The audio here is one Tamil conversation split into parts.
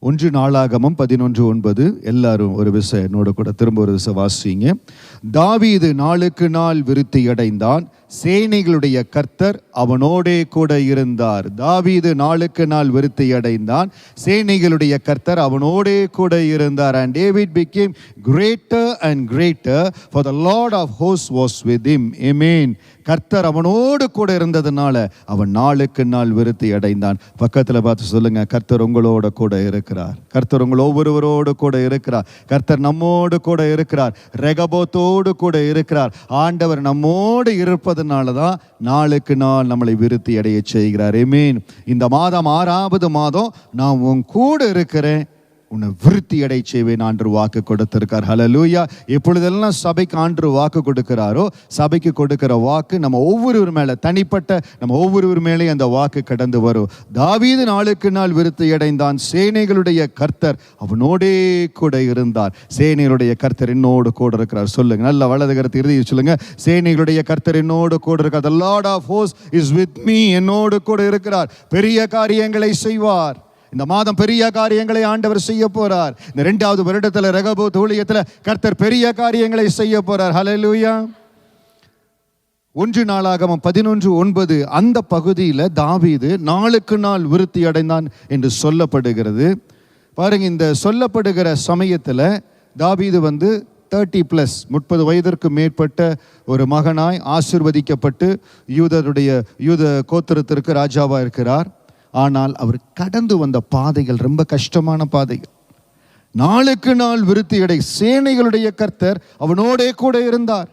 ஒன்று நாளாகமம் 11:9. எல்லாரும் ஒரு விஷயம் என்னோட கூட திரும்ப ஒரு விஷயம் வாசிங்க. தாவீது நாளுக்கு நாள் விருத்தி அடைந்தான், சேனைகளுடைய கர்த்தர் அவனோடே கூட இருந்தார். தாவீது நாளுக்கு நாள் விருத்தி அடைந்தான், சேனைகளுடைய கர்த்தர் அவனோடே கூட இருந்தார். And David became greater and greater, for the Lord of hosts was with him. Amen. கர்த்தர் அவனோடு கூட இருந்ததுனால அவன் நாளுக்கு நாள் விருத்தி அடைந்தான். பக்கத்தில் பார்த்து சொல்லுங்க, கர்த்தர் உங்களோட கூட இருக்கிறார். கர்த்தர் உங்கள் ஒவ்வொருவரோடு கூட இருக்கிறார். கர்த்தர் நம்மோடு கூட இருக்கிறார். ரெகபோத்தோடு கூட இருக்கிறார். ஆண்டவர் நம்மோடு இருப்பதனால தான் நாளுக்கு நாள் நம்மளை விருத்தி அடைய செய்கிறார். ஆமென். இந்த மாதம் 6வது மாதம் நான் உன் கூட இருக்கிறேன், உன்னை விருத்தி அடை செய்வேன் ஆண்டு வாக்கு கொடுத்திருக்கார். ஹல்லேலூயா. எப்பொழுதெல்லாம் சபைக்கு ஆண்டு வாக்கு கொடுக்கிறாரோ, சபைக்கு கொடுக்கிற வாக்கு நம்ம ஒவ்வொருவர் மேல, தனிப்பட்ட நம்ம ஒவ்வொருவர் மேலே அந்த வாக்கு கடந்து வரும். தாவீது நாளுக்கு நாள் விருத்தி அடைந்தான், சேனைகளுடைய கர்த்தர் அவனோடே கூட இருந்தார். சேனைகளுடைய கர்த்தர் என்னோடு கூட இருக்கிறார். சொல்லுங்க, நல்ல வலது கரத்தை இறுதி சொல்லுங்க, சேனைகளுடைய கர்த்தர் என்னோடு கூட இருக்கிறார். The Lord of hosts is with me. என்னோடு கூட இருக்கிறார். பெரிய காரியங்களை செய்வார். இந்த மாதம் பெரிய காரியங்களை ஆண்டவர் செய்ய போறார். இந்த 2வது வருடத்துல ரெகோபோத் ஊழியத்துல கர்த்தர் பெரிய காரியங்களை செய்ய போறார். ஹல்லேலூயா. 1 நாளாகமம் 11:9 அந்த பகுதியில் தாவீது நாளுக்கு நாள் விருத்தி அடைந்தான் என்று சொல்லப்படுகிறது. பாருங்க, இந்த சொல்லப்படுகிற சமயத்தில் தாவீது 30+ வயதிற்கு மேற்பட்ட ஒரு மகனாய் ஆசீர்வதிக்கப்பட்டு யூத கோத்திரத்திற்கு ராஜாவா இருக்கிறார். ஆனால் அவர் கடந்து வந்த பாதைகள் ரொம்ப கஷ்டமான பாதைகள். நாளுக்கு நாள் விருத்தி அடை, சேனைகளுடைய கர்த்தர் அவனோடே கூட இருந்தார்.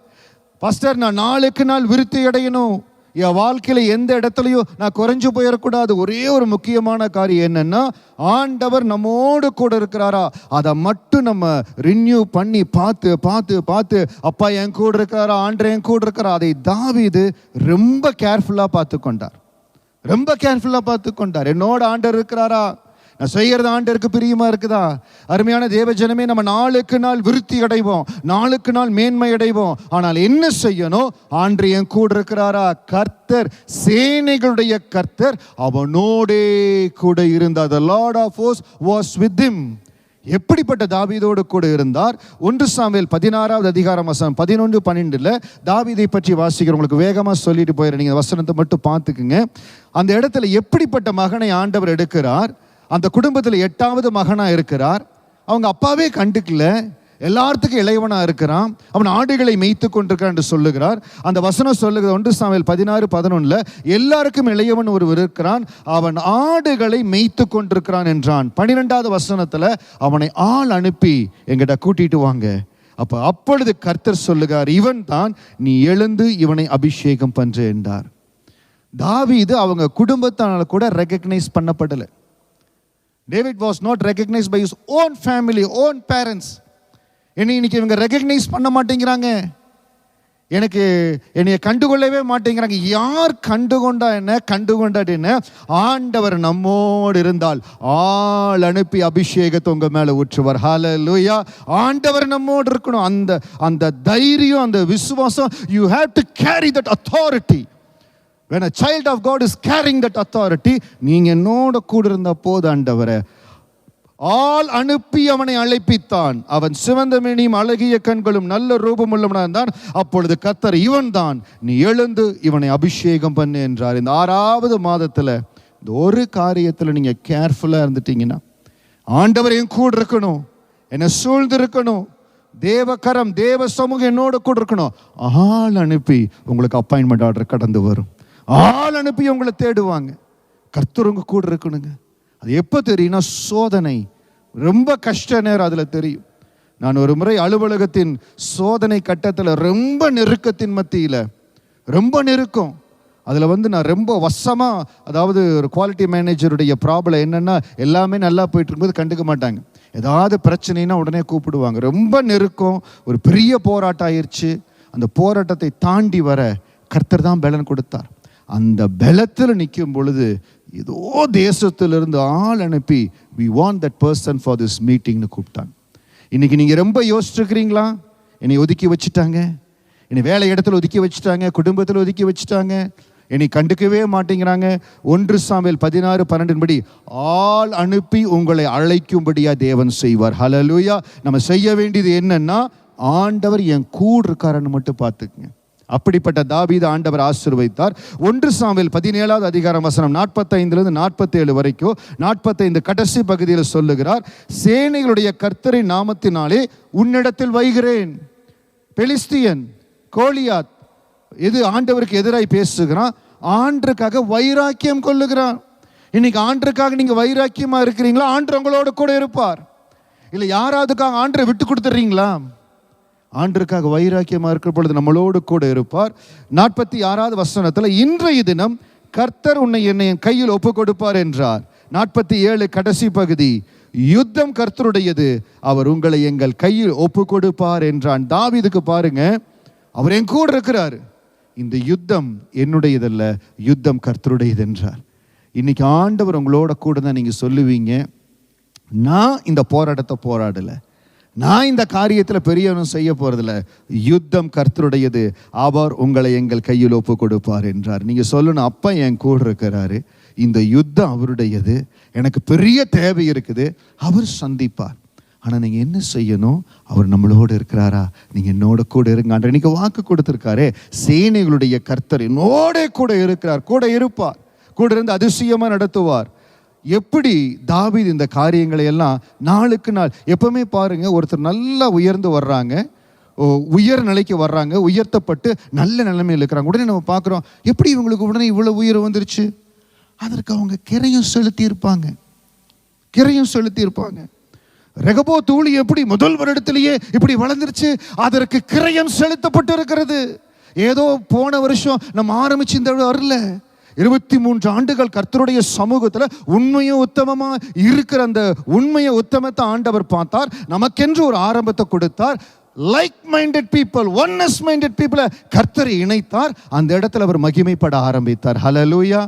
பாஸ்டர், நான் நாளுக்கு நாள் விருத்தி அடையணும், என் வாழ்க்கையில எந்த இடத்துலையும் நான் குறைஞ்சு போயிடக்கூடாது. ஒரே ஒரு முக்கியமான காரியம் என்னன்னா, ஆண்டவர் நம்மோடு கூட இருக்கிறாரா, அதை மட்டும் நம்ம ரினியூ பண்ணி பார்த்து பார்த்து பார்த்து, அப்பா என் கூட இருக்கிறாரா, ஆண்டவர் என் கூட இருக்கிறா, அதை தாவீது ரொம்ப கேர்ஃபுல்லா பார்த்து கொண்டார். ரொம்ப கேர்ஃபுல்லா பார்த்து கொண்டார். என்னோட ஆண்டவர் இருக்கிறாரா, நான் செய்யறது ஆண்டவருக்கு பிரியமா இருக்குதா? அருமையான தேவ ஜனமே, நம்ம நாளுக்கு நாள் விருத்தி அடைவோம், நாளுக்கு நாள் மேன்மை அடைவோம். ஆனால் என்ன செய்யணும்? ஆண்டவர் என் கூட இருக்கிறாரா? கர்த்தர், சேனைகளுடைய கர்த்தர் அவனோடே கூட இருந்தார். The Lord of hosts was with him. எப்படிப்பட்ட தாவீதோடு கூட இருந்தார்? 1 சாமுவேல் 16வது அதிகாரம் வசனம் 11-12 தாவீதை பற்றி வாசிக்கிறவங்களுக்கு வேகமா சொல்லிட்டு போயிடுறேன், நீங்க வசனத்தை மட்டும் பார்த்துக்குங்க. அந்த இடத்துல எப்படிப்பட்ட மகனை ஆண்டவர் எடுக்கிறார். அந்த குடும்பத்தில் 8வது மகனா இருக்கிறார். அவங்க அப்பாவே கண்டுக்கல, எல்லாத்துக்கும் இளையவனா இருக்கிறான். அவன் ஆடுகளை மேய்த்து கொண்டிருக்கிறான் என்று சொல்லுகிறார். அந்த வசனம் சொல்லுகிறது 1 சாமுவேல் 16:11 எல்லாருக்கும் இளையவன் ஒருவர் இருக்கிறான், அவன் ஆடுகளை மேய்த்து கொண்டிருக்கிறான் என்றான். 12வது வசனத்துல அவனை ஆள் அனுப்பி எங்கிட்ட கூட்டிட்டு வாங்க. அப்பொழுது கர்த்தர் சொல்லுகிறார், இவன் தான், நீ எழுந்து இவனை அபிஷேகம் பண்ற என்றார். தாவீது அவங்க குடும்பத்தால கூட recognise பண்ணப்படலை. David was not recognized by his own family, own parents. இன்னைக்கு இவங்க ரெகக்னைஸ் பண்ண மாட்டேங்கிறாங்க, என்னைய கண்டுகொள்ளவே மாட்டேங்கிறாங்க. யார் கண்டுகொண்டா என்ன, கண்டுகொண்டாட்டு என்ன? ஆண்டவர் நம்மோடு இருந்தால் ஆள் அனுப்பி அபிஷேகத்தை உங்க மேல ஊற்றுவார். ஹல்லேலூயா. ஆண்டவர் நம்மோடு இருக்கணும். அந்த தைரியம், அந்த விசுவாசம், you have to carry that authority. When a child of God is carrying that authority, நீங்க என்னோட கூட இருந்த போது ஆண்டவரே ஆள் அனுப்பி அவனை அழைப்பித்தான். அவன் சிவந்த மேனியும் அழகிய கண்களும் நல்ல ரூபமுள்ளவனாக இருந்தான். அப்பொழுது கர்த்தர், இவன் தான், நீ எழுந்து இவனை அபிஷேகம் பண்ணு என்றார். இந்த 6வது மாதத்துல இந்த ஒரு காரியத்துல நீங்க கேர்ஃபுல்லா இருந்துட்டீங்கன்னா, ஆண்டவர் என் கூட இருக்கணும், என்னை சூழ்ந்து இருக்கணும், தேவகரம், தேவ சமூகம் என்னோட கூட இருக்கணும். ஆள் அனுப்பி உங்களுக்கு அப்பாயின்மெண்ட் ஆர்டர் கடந்து வரும். ஆள் அனுப்பி உங்களை தேடுவாங்க. கர்த்தர் உங்க கூட இருக்கணுங்க. அது எப்போ தெரியும்னா, சோதனை ரொம்ப கஷ்ட நேரம் அதில் தெரியும். நான் ஒரு முறை அலுவலகத்தின் சோதனை கட்டத்தில் ரொம்ப நெருக்கத்தின் மத்தியில், ரொம்ப நெருக்கம், அதில் நான் ரொம்ப வசமாக, அதாவது ஒரு குவாலிட்டி மேனேஜருடைய ப்ராப்ளம் என்னென்னா, எல்லாமே நல்லா போயிட்டு இருக்கும்போது கண்டுக்க மாட்டாங்க, ஏதாவது பிரச்சனைனா உடனே கூப்பிடுவாங்க. ரொம்ப நெருக்கம், ஒரு பெரிய போராட்டம் ஆயிடுச்சு. அந்த போராட்டத்தை தாண்டி வர கர்த்தர் தான் பலன் கொடுத்தார். அந்த பலத்தில் நிற்கும் பொழுது ஏதோ தேசத்திலிருந்து ஆள் அனுப்பி, we want that person for this meetingனு கூப்பிட்டாங்க. இன்னைக்கு நீங்க ரொம்ப யோசிச்சுருக்கிறீங்களா? என்னை ஒதுக்கி வச்சுட்டாங்க, என்னை வேலை இடத்துல ஒதுக்கி வச்சுட்டாங்க, குடும்பத்தில் ஒதுக்கி வச்சுட்டாங்க, என்னை கண்டுக்கவே மாட்டேங்கிறாங்க. 1 சாமுவேல் 16:12 படி ஆள் அனுப்பி உங்களை அழைக்கும்படியா தேவன் செய்வார். ஹல்லேலூயா. நம்ம செய்ய வேண்டியது என்னன்னா, ஆண்டவர் என் கூட இருக்காருன்னு மட்டும் பார்த்துக்குங்க. அப்படிப்பட்ட தாவீது ஆண்டவர் ஆசீர்வதித்தார். 1 சாமுவேல் 17 அதிகாரம் வசனம் 45 47 வரைக்கும், 45 கடைசி பகுதியில் சொல்லுகிறார், சேனைகளுடைய கர்த்தரின் நாமத்தினாலே உன்னிடத்தில் வைகிறேன். பெலிஸ்தியன் கோலியாத் எது ஆண்டவருக்கு எதிராய் பேசுகிறான், ஆண்டருக்காக வைராக்கியம் கொள்ளுகிறான். இன்னைக்கு ஆண்டருக்காக நீங்க வைராக்கியமா இருக்கிறீங்களா? ஆண்டவர் உங்களோட கூட இருப்பார். இல்லை யாராவதுக்காக ஆண்டரை விட்டு கொடுத்துறீங்களா? ஆண்டருக்காக வைராக்கியமா இருக்கிற பொழுது நம்மளோடு கூட இருப்பார். 46 வசனத்தில் இன்றைய தினம் கர்த்தர் உன்னை என்னை என் கையில் ஒப்பு கொடுப்பார் என்றார். 47 கடைசி பகுதி, யுத்தம் கர்த்தருடையது, அவர் உங்களை எங்கள் கையில் ஒப்பு கொடுப்பார் என்றான். தாவீதுக்கு பாருங்க, அவர் என் கூட இருக்கிறார், இந்த யுத்தம் என்னுடையதல்ல, யுத்தம் கர்த்தருடையது என்றார். இன்னைக்கு ஆண்டவர் உங்களோட கூட தான். நீங்க சொல்லுவீங்க, நான் இந்த போராட்டத்தை போராடலை, நான் இந்த காரியத்தில் பெரியவனும் செய்ய போறதில்ல, யுத்தம் கர்த்தருடையது, அவர் உங்களை எங்கள் கையில் ஒப்பு கொடுப்பார் என்றார். நீங்க சொல்லணும், அப்பா என் கூட இருக்கிறாரு, இந்த யுத்தம் அவருடையது, எனக்கு பெரிய தேவை இருக்குது, அவர் சந்திப்பார். ஆனால் நீங்கள் என்ன செய்யணும்? அவர் நம்மளோடு இருக்கிறாரா? நீங்கள் என்னோட கூட இருங்க. இன்னைக்கு வாக்கு கொடுத்துருக்காரே, சேனைகளுடைய கர்த்தர் என்னோட கூட இருக்கிறார், கூட இருப்பார், கூட இருந்து அதிசயமாக நடத்துவார். எப்படி தாவீது இந்த காரியங்களை எல்லாம் நாளுக்கு நாள், எப்பவுமே பாருங்க, ஒருத்தர் நல்லா உயர்ந்து வர்றாங்க, உயர் நிலைக்கு வர்றாங்க, உயர்த்தப்பட்டு நல்ல நிலைமையில் இருக்கிறாங்க. உடனே நம்ம பார்க்குறோம், எப்படி இவங்களுக்கு உடனே இவ்வளோ உயர் வந்துருச்சு? அதற்கு அவங்க கிரையும் செலுத்தி இருப்பாங்க. ரெகபோ தூளி எப்படி முதல் வருடத்திலேயே இப்படி வளர்ந்துருச்சு? அதற்கு கிரயம் செலுத்தப்பட்டு இருக்கிறது. ஏதோ போன வருஷம் நம்ம ஆரம்பிச்சு இந்த வரல, 23 ஆண்டுகள் கர்த்தருடைய சமூகத்தில் உண்மையும் உத்தமமா இருக்கிற அந்த உண்மையை உத்தமத்தை ஆண்டவர் பார்த்தார், நமக்கென்று ஒரு ஆரம்பத்தை கொடுத்தார். Like minded people, oneness minded பீப்புளை கர்த்தரை இணைத்தார். அந்த இடத்துல அவர் மகிமைப்பட ஆரம்பித்தார். ஹல்லேலூயா.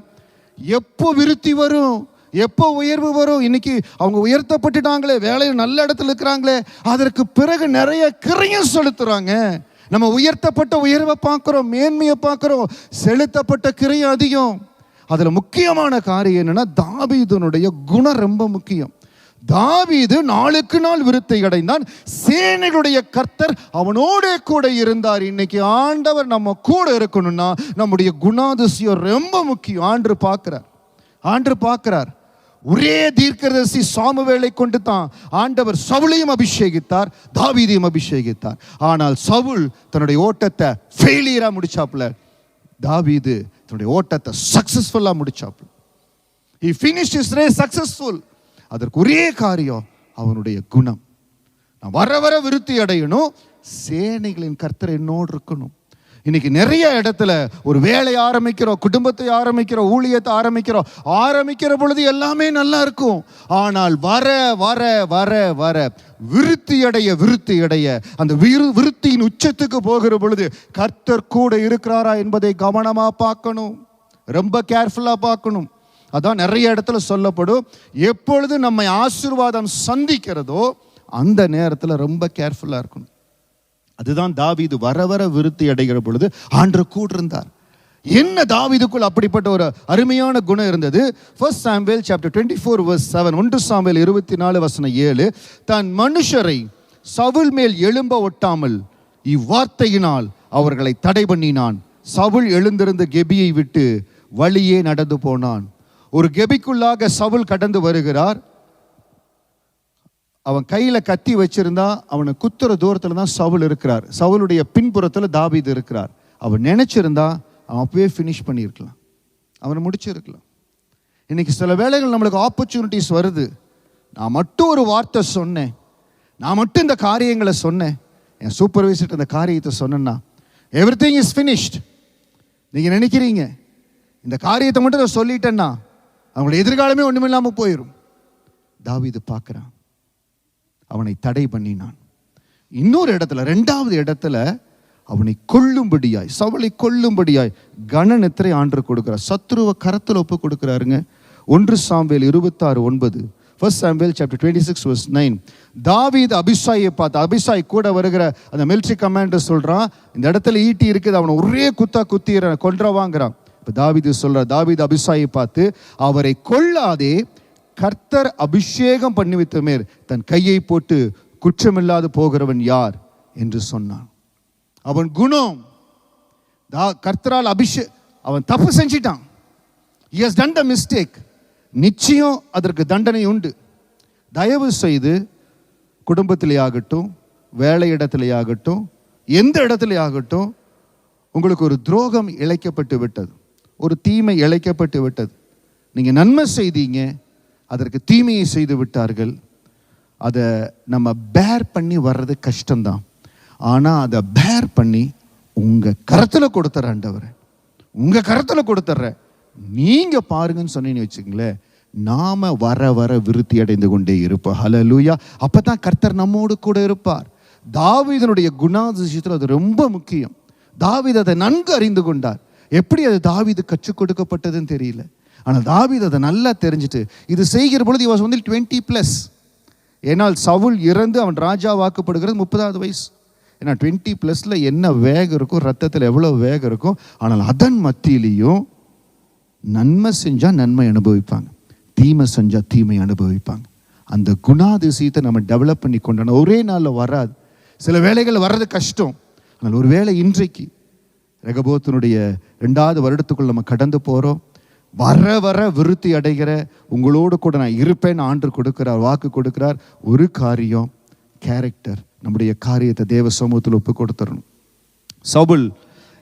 எப்போ விருத்தி வரும், எப்போ உயர்வு வரும்? இன்னைக்கு அவங்க உயர்த்தப்பட்டுட்டாங்களே, வேலையில் நல்ல இடத்துல இருக்கிறாங்களே, அதற்கு பிறகு நிறைய கிரையும் செலுத்துறாங்க. நம்ம உயர்த்தப்பட்ட உயர்வை பார்க்குறோம், மேன்மையை பார்க்குறோம், செலுத்தப்பட்ட கிரையும் அதிகம். அதில் முக்கியமான காரியம் என்னன்னா, தாவீதுனுடைய குணம் ரொம்ப முக்கியம். தாவீது நாளுக்கு நாள் விருத்தி அடைந்தான், சேனைகளுடைய கர்த்தர் அவனோட கூட இருந்தார். இன்னைக்கு ஆண்டவர் நம்ம கூட இருக்கணும்னா நம்முடைய குணாதிசயம் ரொம்ப முக்கியம். ஆண்டு பார்க்கிறார். ஒரே தீர்க்கதரிசி சாமுவேலை கொண்டு தான் ஆண்டவர் சவுலையும் அபிஷேகித்தார், தாவீதையும் அபிஷேகித்தார். ஆனால் சவுல் தன்னுடைய ஓட்டத்தை ஃபெயிலியரா முடிச்சாப்புல, தாவீது தன்னுடைய ஓட்டத்தை சக்சஸ்ஃபுல்லா முடிச்சாப்புல. He finished his race successful. அதற்கு ஒரே காரியம், அவனுடைய குணம். நான் வர வர விருத்தி அடையணும், சேனைகளின் கர்த்தர் என்னோடு இருக்கணும். இன்னைக்கு நிறைய இடத்துல ஒரு வேலையை ஆரம்பிக்கிறோம், குடும்பத்தை ஆரம்பிக்கிறோம், ஊழியத்தை ஆரம்பிக்கிற பொழுது எல்லாமே நல்லா இருக்கும். ஆனால் வர வர வர வர விருத்தி அடைய அந்த விருத்தியின் உச்சத்துக்கு போகிற பொழுது கர்த்தர் கூட இருக்கிறாரா என்பதை கவனமா பார்க்கணும், ரொம்ப கேர்ஃபுல்லா பார்க்கணும். அதான் நிறைய இடத்துல சொல்லப்படும், எப்பொழுது நம்மை ஆசீர்வாதம் சந்திக்கிறதோ அந்த நேரத்தில் ரொம்ப கேர்ஃபுல்லா இருக்கணும். அதுதான் தாவீது வர வர விருத்தி அடைகிற பொழுது ஆண்டவர் கூட இருந்தார். என்ன தாவீதுக்குள் அப்படிப்பட்ட ஒரு அருமையான குணம் இருந்தது? 1 சாமுவேல் chapter 24 verse 7, 1 சாமுவேல் 24 வசனம் 7, தன் மனுஷரை சவுல் மேல் எழும்ப ஒட்டாமல் இவ்வார்த்தையினால் அவர்களை தடை பண்ணினான். சவுல் எழுந்திருந்து கெபியை விட்டு வழியே நடந்து போனான். ஒரு கெபிக்குள்ளாக சவுல் கடந்து வருகிறார். அவன் கையில கத்தி வச்சிருந்தா அவனை குத்துற தூரத்துல தான் சவுல் இருக்கிறார். சவுலுடைய பின்புறத்துல தாவீது இருக்கிறார். அவன் நினைச்சிருந்தா அவன் அப்பவே ஃபினிஷ் பண்ணியிருக்கலாம், அவனை முடிச்சிருக்கலாம். இன்னைக்கு சில வேளைகள் நம்மளுக்கு ஆப்பர்ச்சுனிட்டிஸ் வருது, நான் மட்டும் ஒரு வார்த்தை சொன்னேன், நான் மட்டும் இந்த காரியங்களை சொன்னேன், என் சூப்பர்வைசர் இந்த காரியத்தை சொன்னேன்னா எவ்ரிதிங் இஸ் ஃபினிஷ்ட். நீங்க நினைக்கிறீங்க இந்த காரியத்தை மட்டும் நான் சொல்லிட்டேன்னா அவங்களோட எதிர்காலமே ஒண்ணுமில்லாம போயிடும். தாவீது பார்க்கிறான், அவனை தடை பண்ணினான். இன்னொரு இடத்துல, 2வது இடத்துல அவனை கொல்லும்படியாய், சவுலை கொல்லும்படியாய் கனநித்திரை ஆண்டவர் கொடுக்கிறார். சத்ருவை கரத்தில் ஒப்பு கொடுக்கிறாருங்க. 1 சாமுவேல் 26:9, 1 சாமுவேல் chapter 26 verse 9. தாவீது அபிஷாயை பார்த்து, அபிஷாய் கூட வருகிற அந்த மிலிட்டரி கமாண்டர் சொல்றான், இந்த இடத்துல ஈட்டி இருக்குது, அவனை ஒரே குத்தா குத்திர கொன்றவாங்கிறான். இப்போ தாவீது சொல்றார், தாவீது அபிசாயை பார்த்து, அவரை கொல்லாதே, கர்த்தர் அபிஷேகம் பண்ணி வைத்த மேல் தன் கையை போட்டு குற்றமில்லாது போகிறவன் யார் என்று சொன்னான். அவன் குணம் கர்த்தரால் அவன் தப்பு செஞ்சிட்டான். he has done the mistake. நிச்சயம் அதற்கு தண்டனை உண்டு. தயவு செய்து குடும்பத்திலே ஆகட்டும், வேலை இடத்திலே ஆகட்டும், எந்த இடத்திலே ஆகட்டும், உங்களுக்கு ஒரு துரோகம் இழைக்கப்பட்டு விட்டது, ஒரு தீமை இழைக்கப்பட்டு விட்டது, நீங்கள் நன்மை செய்தீங்க, அதற்கு தீமையை செய்து விட்டார்கள். அதை நம்ம பேர் பண்ணி வர்றது கஷ்டம்தான். ஆனால் அதை பேர் பண்ணி உங்கள் கரத்தில் கொடுத்துற ஆண்டவரை, உங்கள் கரத்தில் கொடுத்துட்ற நீங்கள் பாருங்கன்னு சொன்னீங்கன்னு வச்சுங்களேன், நாம வர வர விருத்தி அடைந்து கொண்டே இருப்போம். ஹல்லேலூயா. அப்போ தான் கர்த்தர் நம்மோடு கூட இருப்பார். தாவீதனுடைய குணாதிசயத்தில் அது ரொம்ப முக்கியம். தாவீது அதை நன்கு அறிந்து கொண்டார். எப்படி அது தாவீது கற்றுக் கொடுக்கப்பட்டதுன்னு தெரியல, ஆனால் தாவீது அதை நல்லா தெரிஞ்சுட்டு இது செய்கிற பொழுது இவன் வந்து 20+. ஏன்னால் சவுல் இறந்து அவன் ராஜா வாக்கப்படுகிறது 30வது வயசு. ஏன்னா 20+ல என்ன வேகம் இருக்கும், ரத்தத்தில் எவ்வளோ வேகம் இருக்கும். ஆனால் அதன் மத்தியிலையும் நன்மை செஞ்சால் நன்மை அனுபவிப்பாங்க, தீமை செஞ்சால் தீமை அனுபவிப்பாங்க. அந்த குணாதிசயத்தை நம்ம டெவலப் பண்ணி கொண்டோம். ஒரே நாளில் வராது, சில வேலைகள் வர்றது கஷ்டம். ஆனால் ஒரு வேளை இன்றைக்கு ரெகபோத்தினுடைய 2வது வருடத்துக்குள் நம்ம கடந்து போகிறோம். வர வர விருத்தி அடைகிற உங்களோடு கூட நான் இருப்பேன் ஆண்டு கொடுக்கிறார், வாக்கு கொடுக்கிறார். ஒரு காரியம், கேரக்டர், நம்முடைய காரியத்தை தேவ சமூகத்தில் ஒப்பு கொடுத்துடணும். சவுல்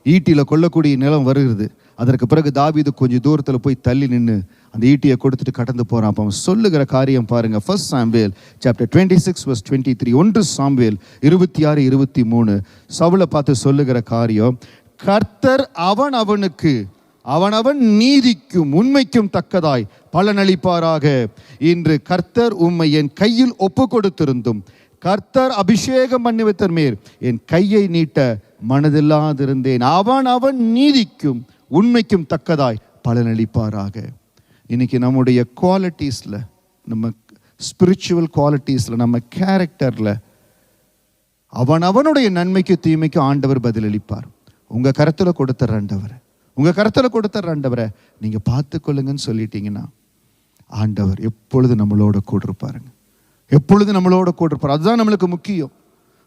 ஈட்டியில் கொல்லக்கூடிய நிலம் வருகிறது. அதற்கு பிறகு தாவீது கொஞ்சம் தூரத்தில் போய் தள்ளி நின்று அந்த ஈட்டியை கொடுத்துட்டு கடந்து போகிறான். அப்போ அவன் சொல்லுகிற காரியம் பாருங்க. 1 சாமுவேல் chapter 26 verse 23. 1 சாமுவேல் 26-23 சவுலை பார்த்து சொல்லுகிற காரியம், கர்த்தர் அவனவன் நீதிக்கும் உண்மைக்கும் தக்கதாய் பலனளிப்பாராக. இன்று கர்த்தர் உம்மை என் கையில் ஒப்பு கொடுத்திருந்தும் கர்த்தர் அபிஷேகம் பண்ணி வைத்தர் மேல் என் கையை நீட்ட மனதில்லாதிருந்தேன். அவன் நீதிக்கும் உண்மைக்கும் தக்கதாய் பலனளிப்பாராக. இன்னைக்கு நம்முடைய குவாலிட்டிஸில், நம்ம ஸ்பிரிச்சுவல் குவாலிட்டிஸில், நம்ம கேரக்டரில் அவனுடைய நன்மைக்கு தீமைக்கு ஆண்டவர் பதிலளிப்பார். உங்கள் கரத்தில் கொடுத்துட்ற ஆண்டவரை, உங்கள் கரத்தில் கொடுத்துட்ற ஆண்டவரை நீங்கள் பார்த்துக்கொள்ளுங்கன்னு சொல்லிட்டீங்கன்னா ஆண்டவர் எப்பொழுது நம்மளோட கூட இருப்பாருங்க, எப்பொழுது நம்மளோட கூட இருப்பார். அதுதான் நம்மளுக்கு முக்கியம்.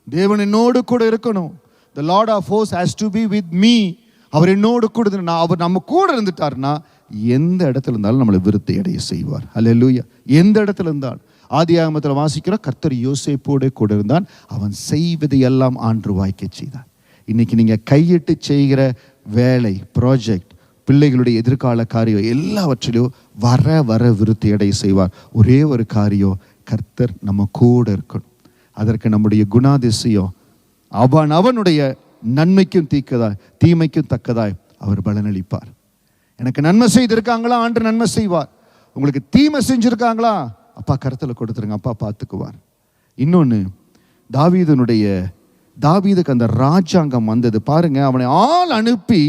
தேவன் என்னோடு கூட இருக்கணும். The Lord of hosts has to be with me. அவர் என்னோடு கூட அவர் நம்ம கூட இருந்துட்டார்னா எந்த இடத்துல இருந்தாலும் நம்மளை விருத்தி அடைய செய்வார். ஹல்லேலூயா. எந்த இடத்துல இருந்தாலும். ஆதியாகமத்தில் வாசிக்கிறோம், கர்த்தர் யோசேப்போடு கூட இருந்தான், அவன் செய்வதை எல்லாம் ஆண்டு வாய்க்க செய்தான். இன்னைக்கு நீங்கள் கையிட்டு செய்கிற வேலை, ப்ராஜெக்ட், பிள்ளைகளுடைய எதிர்கால காரியம் எல்லாவற்றிலும் வர வர விருத்தி அடைய செய்வார். ஒரே ஒரு காரியம், கர்த்தர் நம்ம கூட இருக்கணும். அதற்கு நம்முடைய குணாதிசயம் அவனுடைய நன்மைக்கும் தீமைக்கும் தக்கதாய் அவர் பலனளிப்பார். எனக்கு நன்மை செய்திருக்காங்களா, ஆண்டு நன்மை செய்வார். உங்களுக்கு தீமை செஞ்சிருக்காங்களா, அப்பா கருத்தில் கொடுத்துருங்க, அப்பா பார்த்துக்குவார். இன்னொன்று, தாவீதுக்கு அந்த ராஜாங்கம் வந்தது பாருங்க. அவனை ஆள் அனுப்பி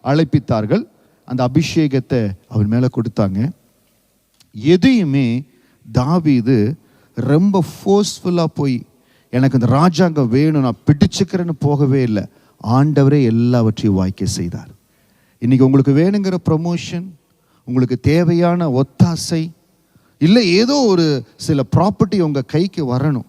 அழைப்பித்தார்கள், அந்த அபிஷேகத்தை அவன் மேலே கொடுத்தாங்க. எதையுமே தாவீது ரொம்ப ஃபோர்ஸ்ஃபுல்லாக போய் எனக்கு இந்த ராஜாங்கம் வேணும் நான் பிடிச்சுக்கிறேன்னு போகவே இல்லை. ஆண்டவரே எல்லாவற்றையும் வாய்க்க செய்தார். இன்னைக்கு உங்களுக்கு வேணுங்கிற ப்ரமோஷன், உங்களுக்கு தேவையான ஒத்தாசை, இல்லை ஏதோ ஒரு சில ப்ராப்பர்ட்டி உங்கள் கைக்கு வரணும்,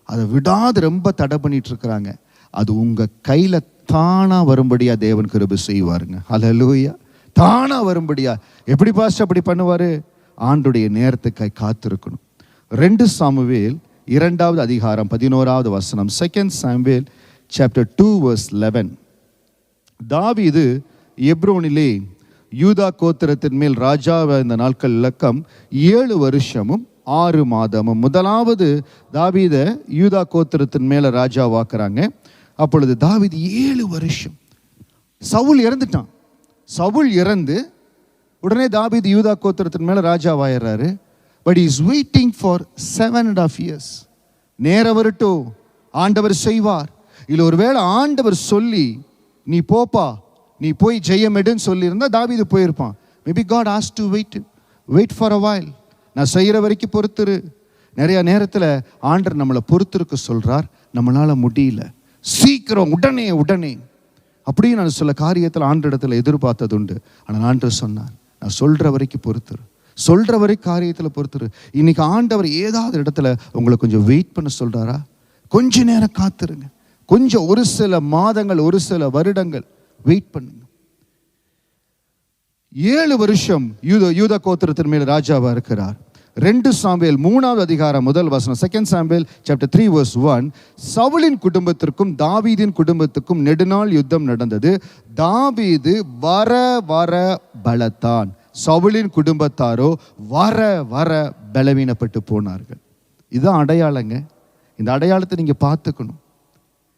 அதை விடாது ரொம்ப தடை பண்ணிட்டு இருக்கிறாங்க. அது உங்கள் கையில் தானாக வரும்படியா தேவன் கிருபை செய்வாருங்க. ஹல்லேலூயா. தானாக வரும்படியா. எப்படி பாஸ்டர் அப்படி பண்ணுவார்? ஆண்டுடைய நேரத்துக்காய் காத்திருக்கணும். 2 சாமுவேல் 2வது அதிகாரம் 11வது வசனம். 2 சாமுவேல் chapter 2 verse 11. தாவீது எப்ரோனிலே யூதா கோத்திரத்தின் மேல் ராஜாவாக இந்த நாட்கள் இலக்கம் 7 வருஷமும் 6 மாதமும். முதலாவது தாவீதை யூதா கோத்திரத்தின் மேல ராஜாவாக்குறாங்க. அப்பொழுது தாவீது 7 வருஷம், சவுல் இறந்துட்டான். சவுல் இறந்து உடனே தாவீது யூதா கோத்திரத்தின் மேல ராஜாவாயிடுறாரு. But he is waiting for 7.5 years. நேரம் வரட்டும், ஆண்டவர் செய்வார். இல்லை ஒருவேளை ஆண்டவர் சொல்லி நீ போப்பா, நீ போய் ஜெயமெடுன்னு சொல்லியிருந்தா தாவீது போயிருப்பான். Maybe God asked to wait for a while. நான் செய்கிற வரைக்கும் பொறுத்துரு. நிறைய நேரத்தில் ஆண்டவர் நம்மளை பொறுத்திருக்க சொல்கிறார், நம்மளால் முடியல, சீக்கிரம் உடனே அப்படியே நான் சில காரியத்தில் ஆண்டவரிடத்தில் எதிர்பார்த்தது உண்டு. ஆனால் ஆண்டவர் சொன்னார், நான் சொல்கிற வரைக்கும் பொறுத்துரு, சொல்கிற வரை காரியத்தில் பொறுத்துரு. இன்னைக்கு ஆண்டவர் ஏதாவது இடத்துல உங்களை கொஞ்சம் வெயிட் பண்ண சொல்கிறாரா? கொஞ்ச நேரம் காத்துருங்க, கொஞ்சம் ஒரு சில மாதங்கள், ஒரு சில வருடங்கள் வெயிட் பண்ணுங்க. 7 வருஷம் யூத கோத்திரத்தின் மேல் ராஜாவா இருக்கிறார். 2 சாமுவேல் 3வது அதிகாரம் 1 வசனம், 2 சாமுவேல் chapter 3 verse 1, சவுலின் குடும்பத்திற்கும் தாவீதின் குடும்பத்துக்கும் நெடுநாள் யுத்தம் நடந்தது. தாவீது வர வர பலத்தான், சவுலின் குடும்பத்தாரோ வர வர பலவீனப்பட்டு போனார்கள். இதுதான் அடையாளங்க. இந்த அடையாளத்தை நீங்க பார்த்துக்கணும்.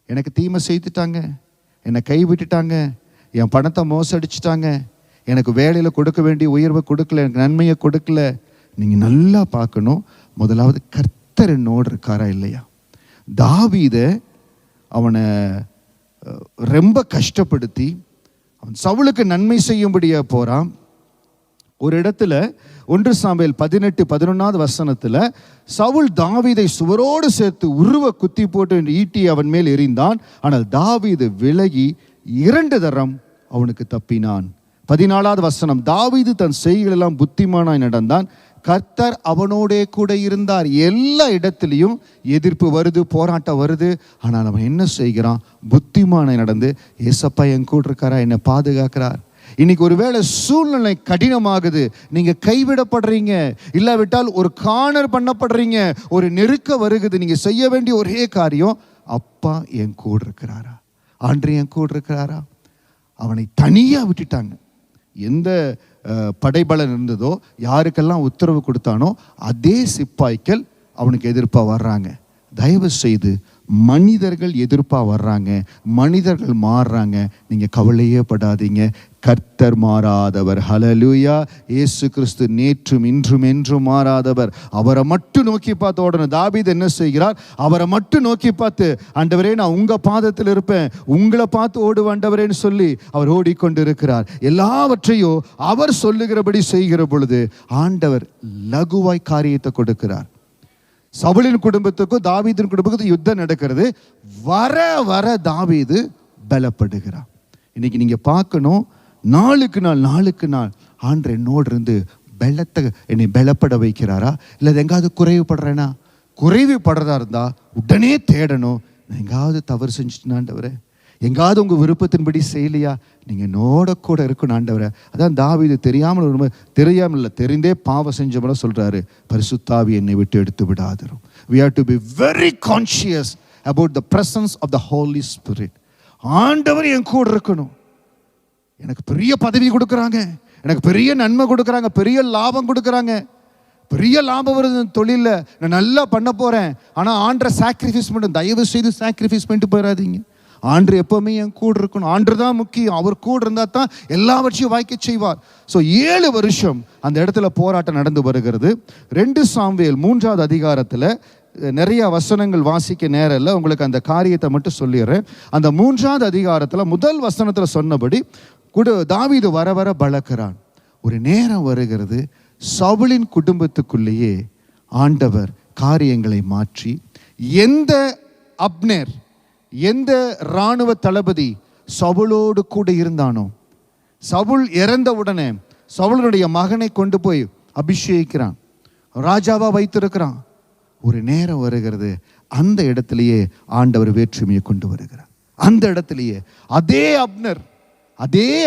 எனக்கு தீமை செய்துட்டாங்க, என்னை கைவிட்டுட்டாங்க, என் பணத்தை மோசடிச்சிட்டாங்க, எனக்கு வேலையில் கொடுக்க வேண்டிய உயர்வை கொடுக்கல, எனக்கு நன்மையை கொடுக்கல. நீங்கள் நல்லா பார்க்கணும், முதலாவது கர்த்தர் என்னோடு இருக்காரா இல்லையா? தாவீதை அவனை ரொம்ப கஷ்டப்படுத்தி அவன் சவுலுக்கு நன்மை செய்யும்படியா போகிறான். ஒரு இடத்துல 1 சாமுவேல் 18:11 வசனத்தில் சவுல் தாவீதை சுவரோடு சேர்த்து உருவ குத்தி போட்டு ஈட்டி அவன் மேல் எறிந்தான். ஆனால் தாவீது விலகி 2 தரம் அவனுக்கு தப்பினான். 14வது வசனம், தாவீது தன் செய்களெல்லாம் புத்திமானாய் நடந்தான், கர்த்தர் அவனோடே கூட இருந்தார். எல்லா இடத்துலையும் எதிர்ப்பு வருது, போராட்டம் வருது, ஆனால் அவன் என்ன செய்கிறான்? புத்திமானாய் நடந்து, ஏசப்பா என் கூட இருக்காரா, என்னை பாதுகாக்கிறார். இன்னைக்கு ஒருவேளை சூழ்நிலை கடினமாகுது, நீங்க கைவிடப்படுறீங்க, இல்லாவிட்டால் ஒரு கார்னர் பண்ணப்படுறீங்க, ஒரு நெருக்க வருகுது. நீங்க செய்ய வேண்டிய ஒரே காரியம், அப்பா என் கூட இருக்கிறாரா, ஆண்டவர் என் கூட இருக்கிறாரா. அவனை தனியா விட்டுட்டாங்க. எந்த படைபலன் இருந்ததோ, யாருக்கெல்லாம் உத்தரவு கொடுத்தானோ அதே சிப்பாய்கள் அவனுக்கு எதிர்ப்பாக வர்றாங்க. தயவு செய்து மனிதர்கள் எதிர்ப்பாக வர்றாங்க, மனிதர்கள் மாறுறாங்க, நீங்கள் கவலையே படாதீங்க. கர்த்தர் மாறாதவர். ஹல்லேலூயா. இயேசு கிறிஸ்து நேற்றும் இன்றும் என்றும் மாறாதவர். அவரை மட்டும் நோக்கி பார்த்து ஓடணும். தாவீது என்ன செய்கிறார்? அவரை மட்டும் நோக்கி பார்த்து, ஆண்டவரே நான் உங்க பாதத்தில் இருப்பேன், உங்களை பார்த்து ஓடுவேன் ஆண்டவரேன்னு சொல்லி அவர் ஓடிக்கொண்டு இருக்கிறார். எல்லாவற்றையும் அவர் சொல்லுகிறபடி செய்கிற பொழுது ஆண்டவர் லகுவாய் காரியத்தை கொடுக்கிறார். சவுலின் குடும்பத்துக்கும் தாவீதின் குடும்பத்துக்கும் யுத்தம் நடக்கிறது. வர வர தாவீது பலப்படுகிறார். இன்னைக்கு நீங்க பார்க்கணும், நாளுக்கு நாள் ஆண்டவர் என்னோடு இருந்து பலத்தை என்னை பலப்பட வைக்கிறாரா? இல்லை எங்காவது குறைவுபடுறேனா? குறைவுபடுறதா இருந்தா உடனே தேடணும். நான் எங்காவது தவறு செஞ்சுட்டேன் ஆண்டவரே, எங்காவது உங்கள் விருப்பத்தின்படி செய்யலையா, நீங்கள் என்னோட கூட இருக்கணும் ஆண்டவரே. அதான் தாவீது தெரியாமல் இல்லை, தெரிந்தே பாவம் செஞ்சவன சொல்றாரு, பரிசுத்தாவி என்னை விட்டு எடுத்து விடாதரும். We have to be very conscious about the presence of the Holy Spirit. ஆண்டவர் என் கூட இருக்கணும். எனக்கு பெரிய பதவி கொடுக்குறாங்க, எனக்கு பெரிய நன்மை கொடுக்குறாங்க, பெரிய லாபம் கொடுக்குறாங்க, பெரிய லாபம் வருது தொழிலில், நான் நல்லா பண்ண போகிறேன். ஆனால் ஆண்டரை சாக்ரிஃபைஸ் பண்ண, தயவு செய்து சாக்ரிஃபைஸ் பண்ணிட்டு போயிடாதீங்க. ஆண்டு எப்பவுமே என் கூட இருக்கணும். ஆண்டு தான் முக்கியம். அவர் கூட இருந்தால் தான் எல்லாவற்றையும் வாய்க்க செய்வார். ஸோ 7 வருஷம் அந்த இடத்துல போராட்டம் நடந்து வருகிறது. 2 சாமுவேல் 3வது அதிகாரத்தில் நிறைய வசனங்கள் வாசிக்க நேரம் இல்லை, உங்களுக்கு அந்த காரியத்தை மட்டும் சொல்லிடுறேன். அந்த 3வது அதிகாரத்தில் முதல் வசனத்தில் சொன்னபடி தாவீது வர வர பலக்கிறான். ஒரு நேரம் வருகிறது, சவுலின் குடும்பத்துக்குள்ளேயே ஆண்டவர் காரியங்களை மாற்றி, எந்த அப்னேர், எந்த இராணுவ தளபதி சவுலோடு கூட இருந்தானோ, சவுல் இறந்த உடனே சவுலுடைய மகனை கொண்டு போய் அபிஷேகிக்கிறான், ராஜாவா வைத்திருக்கிறான். ஒரு நேரம் வருகிறது, அந்த இடத்திலேயே ஆண்டவர் வேற்றுமையை கொண்டு வருகிறார். அந்த இடத்திலேயே அதே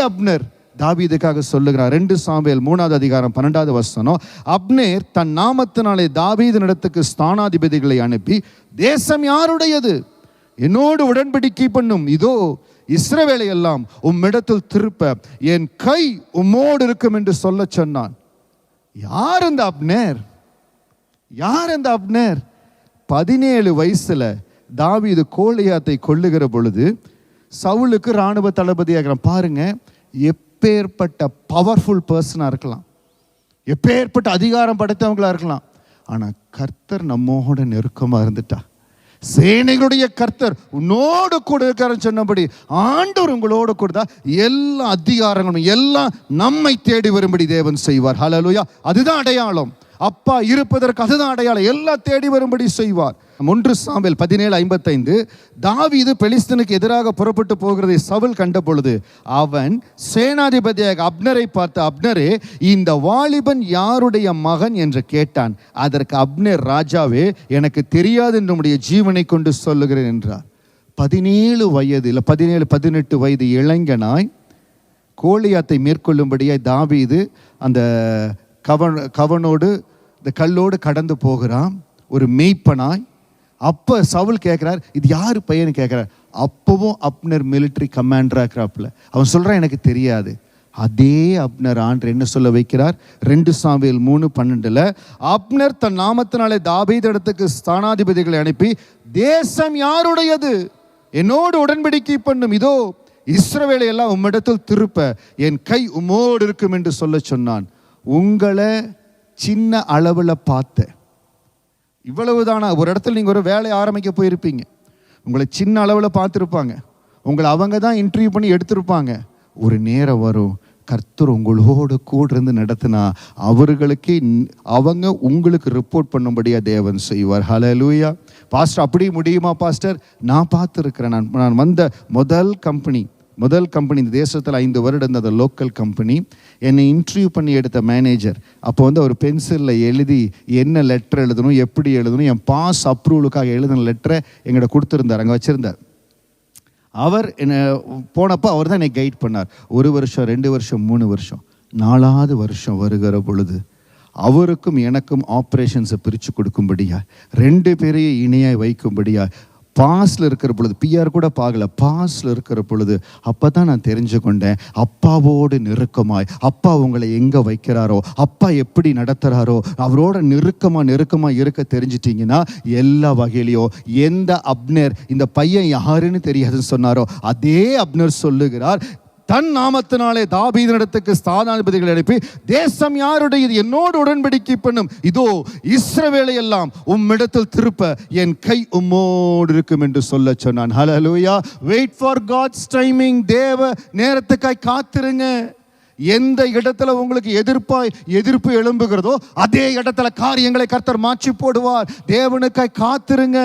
அப்னர் தாவீதுக்காக சொல்லுகிறார். 2 சாமுவேல் 3வது அதிகாரம் 12வது வசனம், அப்னேர் தன் நாமத்தினாலே தாவீதினிடத்துக்கு ஸ்தானாதிபதிகளை அனுப்பி, தேசம் யாருடையது? என்னோடு உடன்படிக்கை பண்ணும், இதோ இஸ்ரவேலை எல்லாம் உம்மிடத்தில் திருப்ப என் கை உம்மோடு இருக்கும் என்று சொல்ல சொன்னான். யார் அந்த அப்னேர்? 17 வயசுல தாவீது கோலியாத்தை கொல்லுகிற பொழுது சவுலுக்கு இராணுவ தளபதியாகிறான். பாருங்க, எப்பேற்பட்ட பவர்ஃபுல் பர்சனாக இருக்கலாம், எப்பேற்பட்ட அதிகாரம் படைத்தவங்களா இருக்கலாம், ஆனால் கர்த்தர் நம்மோட நெருக்கமாக இருந்துட்டா, சேனைகளுடைய கர்த்தர் உன்னோடு கூட இருக்காருன்னு சொன்னபடி ஆண்டவர் உங்களோடு கூட எல்லா அதிகாரங்களும் எல்லாம் நம்மை தேடி வரும்படி தேவன் செய்வார். ஹல்லேலூயா. அதுதான் அடையாளம். அப்பா இருப்பதற்கு அதுதான் அடையாளம். எல்லாம் தேடி வரும்படி செய்வார். 1 சாமுவேல் 17:55 தாவீது பெலிஸ்தனுக்கு எதிராக புறப்பட்டு போகிறதை சவுல் கண்ட பொழுது அவன் சேனாதிபதியாக அப்னரை பார்த்து, அப்னரே, இந்த வாலிபன் யாருடைய மகன் என்று கேட்டான். அதற்கு அப்னர், ராஜாவே, எனக்கு தெரியாது என்று உம்முடைய ஜீவனை கொண்டு சொல்லுகிறேன் என்றார். 17 வயது இல்லை 17-18 வயது இளைஞனாய் கோலியாத்தை மேற்கொள்ளும்படியாய் தாவீது அந்த கவனோடு இந்த கல்லோடு கடந்து போகிறான், ஒரு மெய்ப்பனாய். அப்போ சவுல் கேட்குறார், இது யார் பையன்னு கேட்குறார். அப்பவும் அப்னர் மிலிட்ரி கமாண்டராக இருக்கிறாப்புல. அவன் சொல்கிறான், எனக்கு தெரியாது. அதே அப்னர் ஆண்டு என்ன சொல்ல வைக்கிறார்? 2 சாமுவேல் 3:12 அப்னர் தன் நாமத்தினாலே தாவீது இடத்துக்கு ஸ்தானாதிபதிகளை அனுப்பி, தேசம் யாருடையது? என்னோடு உடன்படிக்கை பண்ணும். இதோ இஸ்ரவேலை எல்லாம் உம்மிடத்தில் திருப்ப என் கை உம்மோடு இருக்கும் என்று சொல்ல சொன்னான். உங்களை சின்ன அளவில் பார்த்த, இவ்வளவுதானா? ஒரு இடத்துல நீங்கள் ஒரு வேலையை ஆரம்பிக்க போயிருப்பீங்க, உங்களை சின்ன அளவில் பார்த்துருப்பாங்க, உங்களை அவங்க தான் இன்டர்வியூ பண்ணி எடுத்திருப்பாங்க. ஒரு நேரம் வரும், கர்த்தர் உங்களோடு கூட இருந்து நடத்தினா அவர்களுக்கு அவங்க உங்களுக்கு ரிப்போர்ட் பண்ணும்படியா தேவன் செய்வார். ஹல்லேலூயா. பாஸ்டர், அப்படி முடியுமா பாஸ்டர்? நான் பார்த்துருக்கிறேன். நான் வந்த முதல் கம்பெனி இந்த தேசத்தில் 5 வருடம் இருந்த லோக்கல் கம்பெனி, என்னை இன்டர்வியூ பண்ணி எடுத்த மேனேஜர் அப்போ வந்து அவர் பென்சிலில் எழுதி என்ன லெட்டர் எழுதணும், எப்படி எழுதணும், என் பாஸ் அப்ரூவலுக்காக எழுதின லெட்டரை எங்கிட்ட கொடுத்துருந்தார், அங்கே வச்சுருந்தார். அவர் என்னை போனப்போ அவர் தான் என்னை கைட் பண்ணார். 1 வருஷம், 2 வருஷம், 3 வருஷம், 4வது வருஷம் வருகிற பொழுது அவருக்கும் எனக்கும் ஆப்ரேஷன்ஸை பிரித்து கொடுக்கும்படியா, 2 பேரையும் இணையாய் வைக்கும்படியா, பாஸில் இருக்கிற பொழுது, பிஆர் கூட பார்க்கல, பாஸில் இருக்கிற பொழுது அப்போ தான் நான் தெரிஞ்சு கொண்டேன், அப்பாவோடு நெருக்கமாய், அப்பா உங்களை எங்கே வைக்கிறாரோ, அப்பா எப்படி நடத்துகிறாரோ அவரோட நெருக்கமாக இருக்க தெரிஞ்சிட்டிங்கன்னா எல்லா வகையிலையும் எந்த அப்னர் இந்த பையன் யாருன்னு தெரியாதுன்னு சொன்னாரோ அதே அப்னர் சொல்லுகிறார், தன் நாமத்தினாலே தாவீதினிடத்துக்கு ஸ்தானாதிபதிகளை அனுப்பி, தேசம் யாருடையது? என்னோடு உடன்படிக்கை பண்ணும். இதோ இஸ்ரவேலை எல்லாம் உம்மிடத்தில் திருப்ப என் கை உம்மோடு இருக்கும் என்று சொல்ல சொன்னான். Hallelujah. Wait for God's timing. தேவ நேரத்துக்காய் காத்திருங்க. எந்த இடத்துல உங்களுக்கு எதிர்ப்பு எழும்புகிறதோ அதே இடத்துல காரியங்களை கர்த்தர் மாற்றி போடுவார். தேவனுக்காய் காத்திருங்க.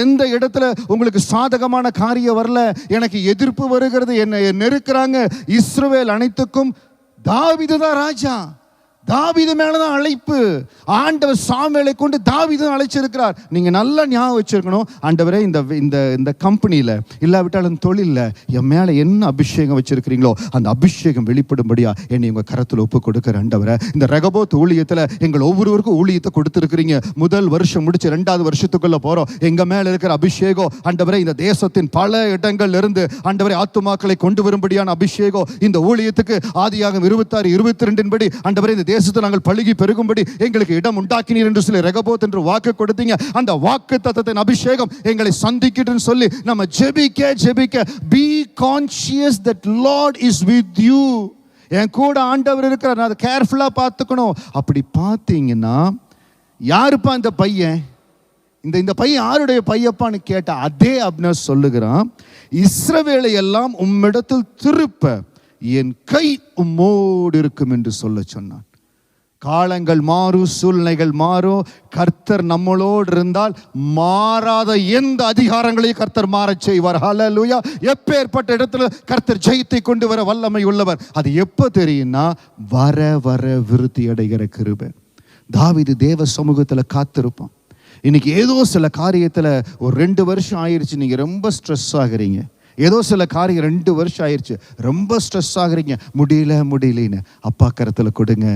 எந்த இடத்துல உங்களுக்கு சாதகமான காரியம் வரல, எனக்கு எதிர்ப்பு வருகிறது, என்னை நெருக்கிறாங்க, இஸ்ரவேல் அனைத்துக்கும் தாவீது தான் ராஜா. தாவீது மேலதான் அழைப்பு. ஆண்டவர் சாமுவேலை கொண்டு தாவீது அழைச்சிருக்கிறார். நீங்க நல்லா ஞாபகம் வச்சிருக்கணும், ஆண்டவரே இந்த கம்பெனியில இல்லாவிட்டாலும் தொழில என் மேல என்ன அபிஷேகம் வச்சிருக்கிறீங்களோ அந்த அபிஷேகம் வெளிப்படும்படியா என்னை உங்க கரத்துல ஒப்பு கொடுக்கிற ஆண்டவரே. இந்த ரெகோபோத் ஊழியத்துல எங்கள் ஒவ்வொருவருக்கும் ஊழியத்தை கொடுத்திருக்கிறீங்க. முதல் வருஷம் முடிச்சு 2வது வருஷத்துக்குள்ள போறோம். எங்க மேல இருக்கிற அபிஷேகம் ஆண்டவரே, இந்த தேசத்தின் பல இடங்கள்ல இருந்து ஆண்டவரே ஆத்துமாக்களை கொண்டு வரும்படியான அபிஷேகம் இந்த ஊழியத்துக்கு ஆதியாகமம் 26-22 படி ஆண்டவரே இந்த தேசத்தை நாங்கள் பழுகி பெருகும்படி எங்களுக்கு இடம் உண்டாக்கினீர் என்று சொல்லி ரெகோபோத் என்று வாக்கு கொடுத்தீங்க. அந்த வாக்கு தத்தத்தின் அபிஷேகம் எங்களை சந்திக்கிட்டுன்னு சொல்லி நம்ம ஜெபிக்க be conscious that Lord is with you. என் கூட ஆண்டவர் இருக்கிறார், நான் அதை கேர்ஃபுல்லா பார்த்துக்கணும். அப்படி பார்த்தீங்கன்னா யாருப்பா இந்த பையன்? இந்த பையன் யாருடைய பையப்பான்னு கேட்டா அதே அப்னர் சொல்லுகிறான், இஸ்ரவேலை எல்லாம் உம்மிடத்தில் திருப்ப என் கை உம்மோடு இருக்கும் என்று சொல்ல சொன்னான். காலங்கள் மாறும், சூழ்நிலைகள் மாறும், கர்த்தர் நம்மளோடு இருந்தால் மாறாத எந்த அதிகாரங்களையும் கர்த்தர் மாறச் செய்வார். ஹல்லேலூயா. எப்பேற்பட்ட இடத்துல கர்த்தர் ஜெயத்தை கொண்டு வர வல்லமை உள்ளவர். அது எப்போ தெரியும்னா வர வர விருத்தி அடைகிற கிருபை. தாவீது தேவ சமூகத்தில் காத்திருப்பான். இன்னைக்கு ஏதோ சில காரியத்தில் ஒரு 2 வருஷம் ஆயிடுச்சு, நீங்க ரொம்ப ஸ்ட்ரெஸ் ஆகுறீங்க. ஏதோ சில காரியம் 2 வருஷம் ஆயிடுச்சு, ரொம்ப ஸ்ட்ரெஸ் ஆகுறீங்க, முடியலன்னு அப்பா கரத்தில் கொடுங்க.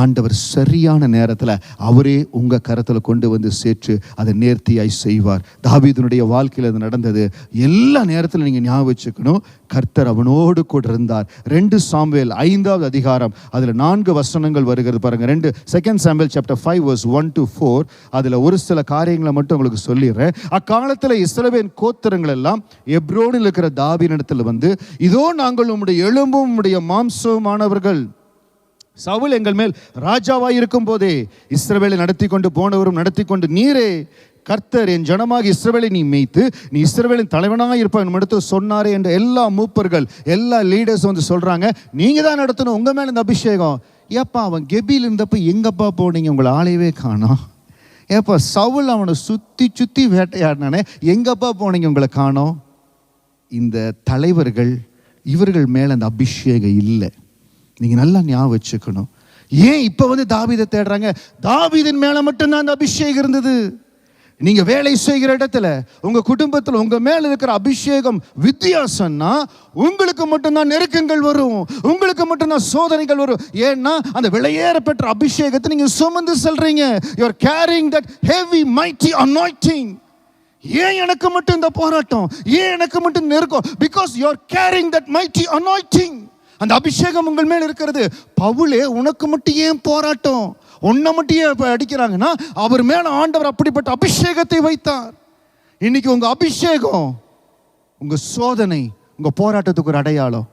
ஆண்டவர் சரியான நேரத்தில் அவரே உங்க கரத்தில் கொண்டு வந்து சேர்த்து அதை நேர்த்தியாய் செய்வார். தாவீதுனுடைய வாழ்க்கையில் அது நடந்தது. எல்லா நேரத்திலும் நீங்க ஞாபகம் வச்சுக்கணும், கர்த்தர் அவனோடு கூட இருந்தார். 2 சாமுவேல் 5வது அதிகாரம் அதுல 4 வசனங்கள் வருகிறது பாருங்க. 2 சாமுவேல் chapter 5 verse 1-4. அதுல ஒரு சில காரியங்களை மட்டும் உங்களுக்கு சொல்லிடுறேன். அக்காலத்தில் இஸ்ரவேல் கோத்திரங்கள் எல்லாம் எப்ரோனில் இருக்கிற தாவீதினிடத்தில் வந்து, இதோ நாங்கள் உம்முடைய எலும்பும் உம்முடைய மாம்சமானவர்கள், சவுல் எங்கள் மேல் ராஜாவாய் இருக்கும் போதே இஸ்ரவேலை நடத்தி கொண்டு போனவரும் நடத்தி கொண்டு நீரே கர்த்தர் என் ஜனமாக இஸ்ரவேலை நீ மேய்த்து நீ இஸ்ரவேலின் தலைவனாக இருப்பாய் எடுத்து சொன்னாரே என்ற எல்லா மூப்பர்கள் எல்லா லீடர்ஸ் வந்து சொல்றாங்க, நீங்க தான் நடத்தணும், உங்க மேல இந்த அபிஷேகம். ஏப்பா அவன் கெபியில் இருந்தப்போ எங்கப்பா போனீங்க, உங்களை ஆளையவே காணோம். ஏப்பா சவுல் அவனை சுற்றி வேட்டையாடினானே, எங்கப்பா போனீங்க, உங்களை காணோம். இந்த தலைவர்கள் இவர்கள் மேலே அந்த அபிஷேகம் இல்லை. நீங்கள் நல்லா ஞாபகம் வச்சுக்கணும். ஏன் இப்போ தாவீதை தேடுறாங்க? தாவீதின் மேலே மட்டும்தான் அந்த அபிஷேகம் இருந்தது. நீங்கள் வேலை செய்கிற இடத்துல, உங்கள் குடும்பத்தில் உங்கள் மேலே இருக்கிற அபிஷேகம் வித்தியாசம்னா உங்களுக்கு மட்டும்தான் நெருக்கங்கள் வரும், உங்களுக்கு மட்டும்தான் சோதனைகள் வரும். ஏன்னா அந்த விலையேற பெற்ற அபிஷேகத்தை நீங்கள் சுமந்து செல்றீங்க. You are carrying that heavy mighty anointing. ஏன் எனக்கு மட்டும் இந்த போராட்டம், ஏன் எனக்கு மட்டும் நெருக்கம்? Because you are carrying that mighty anointing. அந்த அபிஷேகம் உங்கள் மேல் இருக்கிறது. பவுலே, உனக்கு மட்டும் ஏன் போராட்டம், உன்னை மட்டும் ஏன் அடிக்கிறாங்கன்னா அவர் மேல ஆண்டவர் அப்படிப்பட்ட அபிஷேகத்தை வைத்தார். இன்னைக்கு உங்க அபிஷேகம் உங்க சோதனை, உங்க போராட்டத்துக்கு ஒரு அடையாளம்.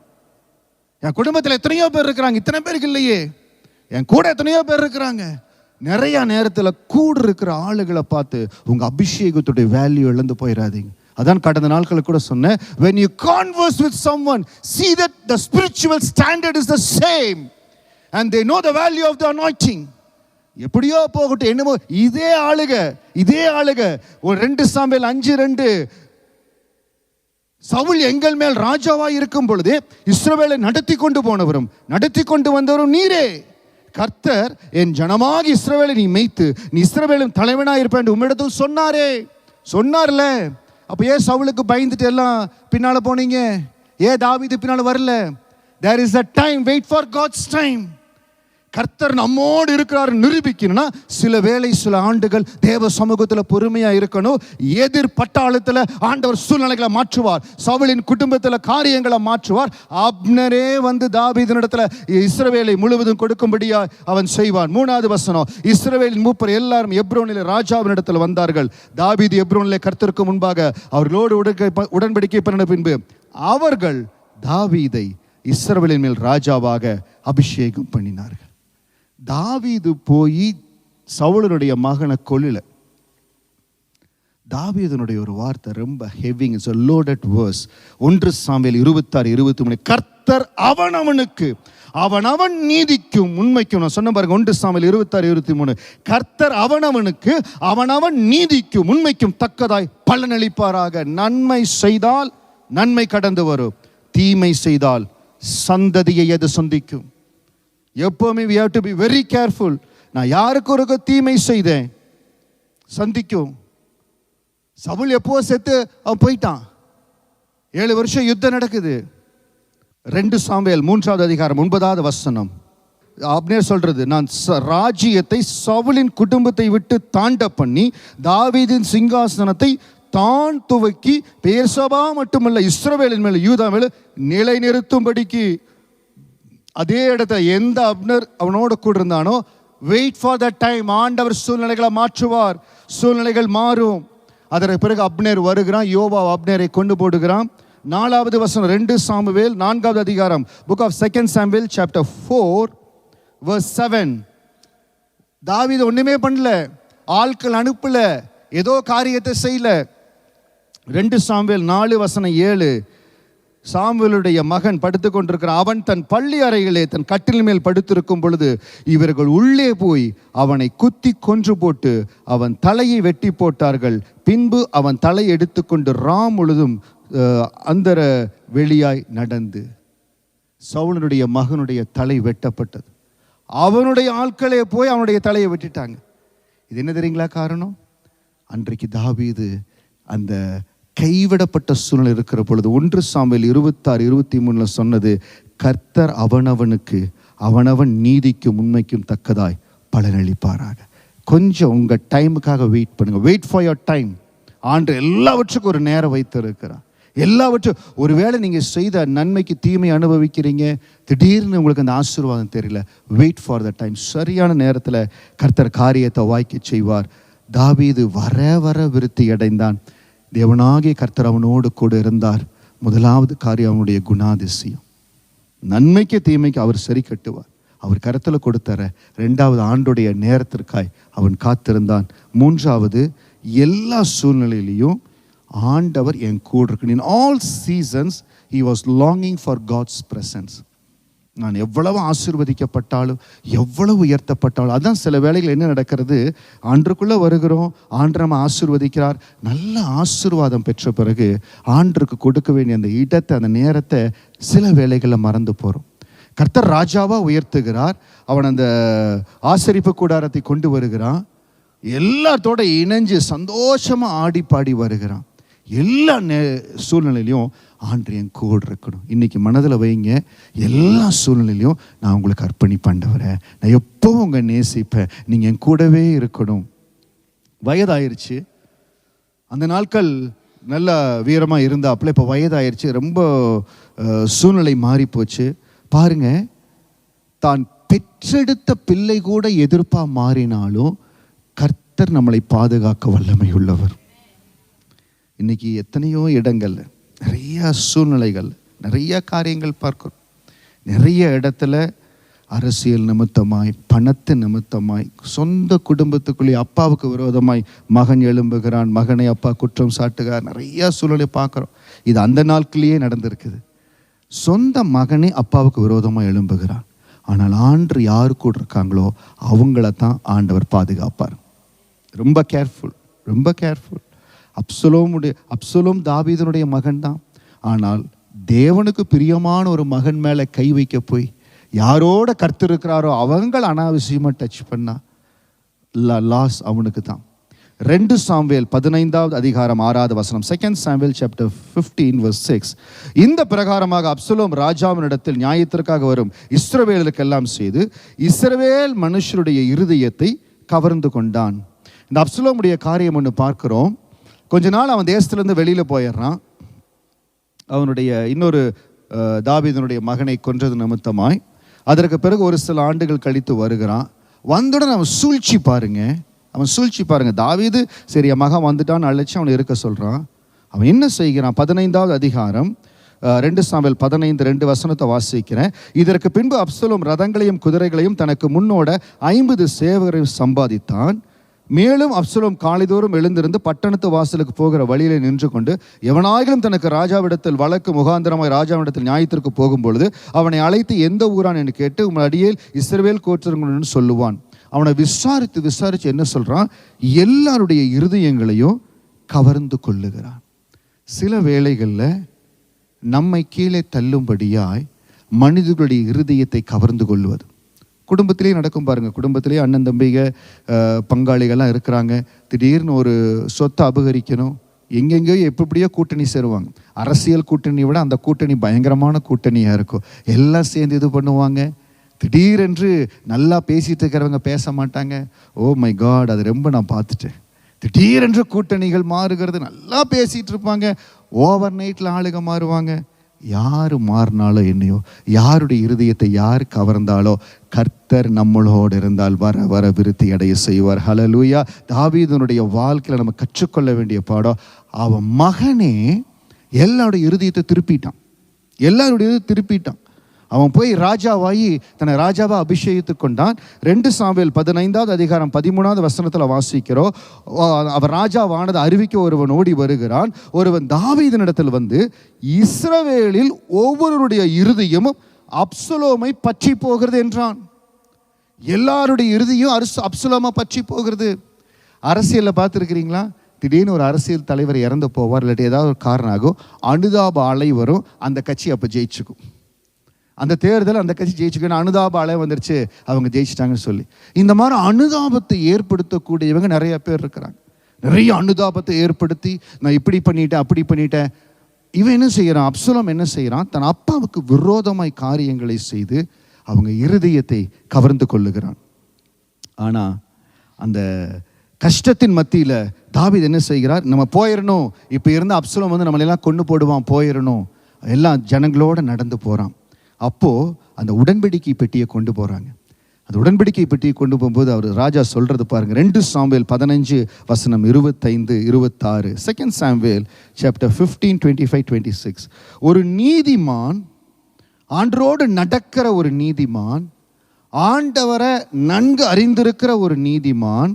என் குடும்பத்தில் எத்தனையோ பேர் இருக்கிறாங்க, இத்தனை பேருக்கு இல்லையே, என் கூட எத்தனையோ பேர் இருக்கிறாங்க. நிறைய நேரத்தில் கூட இருக்கிற ஆளுகளை பார்த்து உங்க அபிஷேகத்துடைய வேல்யூ இழந்து போயிடாதீங்க. அதான் கடந்த நாட்களை கூட சொன்னேன், when you converse with someone, see that the spiritual standard is the same and they know the value of the anointing. எப்படியோ போகட்டும், என்னமோ இதே ஆளுக ஒரு 2 சாமுவேல் 5:2, சவுல் எங்கள் மேல் ராஜாவாய் இருக்கும் பொழுது இஸ்ரவேலை நடத்தி கொண்டு போனவரும் நடத்தி கொண்டு வந்தவரும் நீரே. கர்த்தர் என் ஜனமாகி இஸ்ரவேலை நீ மேய்த்து நீ இஸ்ரவேலின் தலைவனாய் இருப்பேன் உம்மிடத்தில் சொன்னார்ல. அப்போ ஏன் சவுலுக்கு பயந்துட்டு எல்லாம் பின்னால போனீங்க? ஏன் தாவீது பின்னால வரல? There is a time, wait for God's time. கர்த்தர் நம்மோடு இருக்கிறார் நிரூபிக்கணும்னா சில வேளை சில ஆண்டுகள் தேவ சமூகத்தில் பொறுமையா இருக்கணும். எதிர் பட்டாளத்தில் ஆண்டவர் சூழ்நிலைகளை மாற்றுவார், சவுலின் குடும்பத்தில் காரியங்களை மாற்றுவார். அப்னரே தாவீதினிடத்துல இஸ்ரவேலை முழுவதும் கொடுக்கும்படியா அவன் செய்வான். 3வது வசனம், இஸ்ரவேலின் மூப்பர் எல்லாரும் எப்ரோனிலே ராஜாவினிடத்தில் வந்தார்கள். தாவீது எப்ரோனிலே கர்த்தருக்கு முன்பாக அவர்களோடு உடன்படிக்கை பண்ணின பின்பு அவர்கள் தாவீதை இஸ்ரவேலின் மேல் ராஜாவாக அபிஷேகம் பண்ணினார்கள். தாவீது போய் சவுலனுடைய மகனை கொல்லல. தாவீதனுடைய ஒரு வார்த்தை ரொம்ப heaving, it's a loaded verse. 1 Samuel 26:23, கர்த்தர் அவனவனுக்கு அவனவன் நீதிக்கும் உண்மைக்கும், நான் சொன்ன பாருங்க 1 சாமுவேல் 26:23, கர்த்தர் அவனவனுக்கு அவனவன் நீதிக்கும் உண்மைக்கும் தக்கதாய் பலனளிப்பாராக. நன்மை செய்தால் நன்மை கடந்து வரும், தீமை செய்தால் சந்ததியை எது சந்திக்கும். எப்பவுமே we have to be very careful. நான் யாருக்கு ஒரு தீமை செய்தேன் சந்திக்கும். சவுல் எப்போ செத்து அவன் போயிட்டான். 7 வருஷம் யுத்தம் நடக்குது. 2 சாமுவேல் 3வது அதிகாரம் 9வது வசனம், அப்னேர் சொல்றது, நான் ராஜ்யத்தை சவுலின் குடும்பத்தை விட்டு தாண்ட பண்ணி தாவீதின் சிங்காசனத்தை தான் துவக்கி பெயர்சபா மட்டுமல்ல இஸ்ரவேலின் மேல் யூதா மேல் நிலை நிறுத்தும்படிக்கு. அதே இடத்துல எந்த அப்னர் அவனோட கூட இருந்தானோ, வெயிட் ஃபார் தட் டைம், ஆண்டவர் சூழ்நிலைகளை மாற்றுவார். சூழ்நிலைகள் மாறும். அதற்கு பிறகு அப்னேர் வருகிறான், யோவா அப்னேரை கொண்டு போடுகிறான். 4வது வசனம் 2 சாமுவேல் 4வது அதிகாரம், book of 2 Samuel chapter 4 verse 7. தாவீது ஒண்ணுமே பண்ணல, ஆட்கள் அனுப்பல, ஏதோ காரியத்தை செய்யல. 2 சாமுவேல் 4 வசனம் 7, சாமுவேலுடைய மகன் படுத்து கொண்டிருக்கிறான். அவன் தன் பள்ளி அறையிலே தன் கட்டில் மேல் படுத்திருக்கும் பொழுது இவர்கள் உள்ளே போய் அவனை குத்தி கொன்று போட்டு அவன் தலையை வெட்டி போட்டார்கள். பின்பு அவன் தலையை எடுத்துக்கொண்டு ராம் முழுதும் அந்தர வெளியாய் நடந்து சவுலனுடைய மகனுடைய தலை வெட்டப்பட்டது. அவனுடைய ஆட்களே போய் அவனுடைய தலையை வெட்டிட்டாங்க. இது என்ன தெரியுங்களா காரணம்? அன்றைக்கு தாவீது அந்த கைவிடப்பட்ட சூழ்நிலை இருக்கிற பொழுது 1 சாமுவேல் 26:23 சொன்னது, கர்த்தர் அவனவனுக்கு அவனவன் நீதிக்கும் உண்மைக்கும் தக்கதாய் பலனளிப்பாராக. கொஞ்சம் உங்க டைமுக்காக வெயிட் பண்ணுங்க. Wait for your time. And எல்லாவற்றுக்கும் ஒரு நேரம் வைத்திருக்கிறார். எல்லாவற்றும், ஒருவேளை நீங்க செய்த நன்மைக்கு தீமை அனுபவிக்கிறீங்க, திடீர்னு உங்களுக்கு அந்த ஆசீர்வாதம் தெரியல, வெயிட் ஃபார் த டைம். சரியான நேரத்தில் கர்த்தர் காரியத்தை வாய்க்க செய்வார். தாவீது வர வர விருத்தி அடைந்தான். தேவனாகிய கர்த்தர் அவனோடு கூட இருந்தார். முதலாவது காரியம் அவனுடைய குணாதிசயம். நன்மைக்கு தீமைக்கு அவர் சரி கட்டுவார். அவர் கருத்தில் கொடுத்தார. 2வது ஆண்டுடைய நேரத்திற்காய் அவன் காத்திருந்தான். 3வது எல்லா சூழ்நிலையிலையும் ஆண்டவர் என் கூட இருக்கு. In all seasons he was longing for God's presence. நான் எவ்வளவு ஆசீர்வதிக்கப்பட்டாலும் எவ்வளவு உயர்த்தப்பட்டாலும், அதான் சில வேளைகள் என்ன நடக்கிறது, ஆண்டுக்குள்ளே வருகிறோம், ஆண்டு நம்ம ஆசீர்வதிக்கிறார், நல்ல ஆசீர்வாதம் பெற்ற பிறகு ஆண்டுக்கு கொடுக்க வேண்டிய அந்த இடத்தை, அந்த நேரத்தை சில வேளைகளில் மறந்து போகிறோம். கர்த்தர் ராஜாவாக உயர்த்துகிறார், அவன் அந்த ஆசரிப்பு கூடாரத்தை கொண்டு வருகிறான், எல்லாத்தோட இணைஞ்சு சந்தோஷமாக ஆடி பாடி வருகிறான். எல்லா சூழ்நிலையிலையும் ஆண்டு என் கூட இருக்கணும். இன்னைக்கு மனதில் வைங்க, எல்லா சூழ்நிலையிலையும் நான் உங்களுக்கு அர்ப்பணிப்பாண்டவரேன், நான் எப்பவும் உங்களை நேசிப்பேன், நீங்கள் என் கூடவே இருக்கணும். வயதாயிருச்சு, அந்த நாட்கள் நல்ல வீரமாக இருந்தாப்புல, இப்போ வயதாயிருச்சு, ரொம்ப சூழ்நிலை மாறி போச்சு. பாருங்க, தான் பெற்றெடுத்த பிள்ளை கூட எதிர்ப்பாக மாறினாலும் கர்த்தர் நம்மளை பாதுகாக்க வல்லமை உள்ளவர். இன்னைக்கு எத்தனையோ இடங்கள்ல, நிறைய சூழ்நிலைகள், நிறைய காரியங்கள் பார்க்கிறோம். நிறைய இடத்துல அரசியல் நிமித்தமாய், பணத்து நிமித்தமாய், சொந்த குடும்பத்துக்குள்ளே அப்பாவுக்கு விரோதமாய் மகன் எழும்புகிறான், மகனை அப்பா குற்றம் சாட்டுகிறார். நிறைய சூழ்நிலை பார்க்குறோம். இது அந்த நாட்களிலேயே நடந்திருக்குது. சொந்த மகனே அப்பாவுக்கு விரோதமாக எழும்புகிறான். ஆனால் ஆண்டு யாரு கூட இருக்காங்களோ அவங்கள தான் ஆண்டவர் பாதுகாப்பார். ரொம்ப கேர்ஃபுல், ரொம்ப கேர்ஃபுல். அப்சலோம் தாவீதனுடைய மகன் தான். ஆனால் தேவனுக்கு பிரியமான ஒரு மகன் மேலே கை வைக்க போய் யாரோட கர்த்தர் இருக்கிறாரோ அவங்கள் அனாவசியமாக டச் பண்ணா லாஸ் அவனுக்கு தான். 2 சாமுவேல் 15வது அதிகாரம் 6வது வசனம், 2 சாமுவேல் சாப்டர் 15 verse 6. இந்த பிரகாரமாக அப்சலோம் ராஜாவினிடத்தில் நியாயத்திற்காக வரும் இஸ்ரவேலுக்கெல்லாம் செய்து இஸ்ரவேல் மனுஷருடைய இருதயத்தை கவர்ந்து கொண்டான். இந்த அப்சலோமுடைய காரியம் ஒன்று பார்க்கிறோம். கொஞ்ச நாள் அவன் தேசத்திலேருந்து வெளியில் போயிடுறான். அவனுடைய இன்னொரு தாவீதனுடைய மகனை கொன்றது நிமித்தமாய். அதற்கு பிறகு ஒரு சில ஆண்டுகள் கழித்து வருகிறான். வந்தவுடன் அவன் சூழ்ச்சி பாருங்க, அவன் சூழ்ச்சி பாருங்க. தாவீது சரி என் மகன் வந்துட்டான்னு அழைச்சி அவனை இருக்க சொல்கிறான். அவன் என்ன செய்கிறான்? 15வது அதிகாரம் 2 சாமுவேல் 15 வசனத்தை வாசிக்கிறேன். இதற்கு பின்பு அப்சலோம் ரதங்களையும் குதிரைகளையும் தனக்கு முன்னோட 50 சேவகரையும் சம்பாதித்தான். மேலும் அப்சலோம் காலைதோறும் எழுந்திருந்து பட்டணத்து வாசலுக்கு போகிற வழியிலே நின்று கொண்டு எவனாயிலும் தனக்கு ராஜாவிடத்தில் வழக்கு முகாந்திரமாய் ராஜாவிடத்தில் நியாயத்திற்கு போகும்பொழுது அவனை அழைத்து எந்த ஊரான் என்று கேட்டு உங்கள் அடியேல் இஸ்ரவேல் கோத்திரங்கள் சொல்லுவான். அவனை விசாரித்து என்ன சொல்றான்? எல்லாருடைய இருதயங்களையும் கவர்ந்து கொள்ளுகிறான். சில வேளைகளில் நம்மை கீழே தள்ளும்படியாய் மனிதர்களுடைய இருதயத்தை கவர்ந்து கொள்வது குடும்பத்திலேயே நடக்கும் பாருங்கள். குடும்பத்திலேயே அண்ணன் தம்பிங்க பங்காளிகள்லாம் இருக்கிறாங்க. திடீர்னு ஒரு சொத்தை அபகரிக்கணும், எங்கெங்கேயோ எப்படியோ கூட்டணி சேருவாங்க. அரசியல் கூட்டணியை விட அந்த கூட்டணி பயங்கரமான கூட்டணியாக இருக்கும். எல்லாம் சேர்ந்து இது பண்ணுவாங்க. திடீரென்று நல்லா பேசிகிட்டு இருக்கிறவங்க பேச மாட்டாங்க. ஓ மை காட், அது ரொம்ப நான் பார்த்துட்டேன். திடீரென்று கூட்டணிகள் மாறுகிறது. நல்லா பேசிகிட்டு இருப்பாங்க, ஓவர் நைட்டில் ஆளுங்க மாறுவாங்க. யார் மாறினாலோ என்னையோ, யாருடைய இருதயத்தை யார் கவர்ந்தாலோ கர்த்தர் நம்மளோடு இருந்தால் வர வர விருத்தி அடைய செய்வார். ஹல்லேலூயா. தாவீதுனுடைய வாழ்க்கையில் நம்ம கற்றுக்கொள்ள வேண்டிய பாடம், அவன் மகனே எல்லாருடைய இருதயத்தை திருப்பிட்டான். அவன் போய் ராஜாவாகி தன்னை ராஜாவா அபிஷேகித்து கொண்டான். 2 சாமுவேல் 15வது அதிகாரம் 13வது வசனத்தில் வாசிக்கிறோம். அவர் ராஜாவானது அறிவிக்க ஒருவன் ஓடி வருகிறான். ஒருவன் தாவீதினிடத்தில் வந்து இஸ்ரவேலில் ஒவ்வொருடைய இருதயமும் அப்சலோமை பற்றி போகிறது என்றான். எல்லாருடைய இருதயம் அப்சலோமை பற்றி போகிறது. அரசியலில் பார்த்துருக்கிறீங்களா? திடீர்னு ஒரு அரசியல் தலைவர் இறந்து போவார், இல்லாட்டி ஏதாவது ஒரு காரணம் ஆகும், அனுதாப அலை வரும், அந்த கட்சி அப்போ ஜெயிச்சுக்கும். அந்த தேர்தல் அந்த கட்சி ஜெயிச்சுக்கணும், அனுதாப அலை வந்துருச்சு, அவங்க ஜெயிச்சிட்டாங்கன்னு சொல்லி. இந்த மாதிரி அனுதாபத்தை ஏற்படுத்தக்கூடியவங்க நிறைய பேர் இருக்கிறாங்க. நிறைய அனுதாபத்தை ஏற்படுத்தி நான் இப்படி பண்ணிட்டேன் அப்படி பண்ணிட்டேன். இவன் என்ன செய்கிறான்? அப்சலோம் என்ன செய்கிறான்? தன் அப்பாவுக்கு விரோதமாய் காரியங்களை செய்து அவங்க இருதயத்தை கவர்ந்து கொள்ளுகிறான். ஆனால் அந்த கஷ்டத்தின் மத்தியில் தாவீது என்ன செய்கிறார்? நம்ம போயிடணும், இப்போ இருந்த அப்சலோம் வந்து நம்மளெல்லாம் கொண்டு போடுவான், போயிடணும், எல்லாம் ஜனங்களோடு நடந்து போகிறான். அப்போது அந்த உடன்படிக்கை பெட்டியை கொண்டு போகிறாங்க. அந்த உடன்படிக்கை பெட்டியை கொண்டு போகும்போது அவர் ராஜா சொல்கிறது பாருங்கள். 2 சாமுவேல் 15 வசனம் 25, 26. 2 சாமுவேல் சாப்டர் 15, 25, 26. ஒரு நீதிமான், ஆண்டரோடு நடக்கிற ஒரு நீதிமான், ஆண்டவரை நன்கு அறிந்திருக்கிற ஒரு நீதிமான்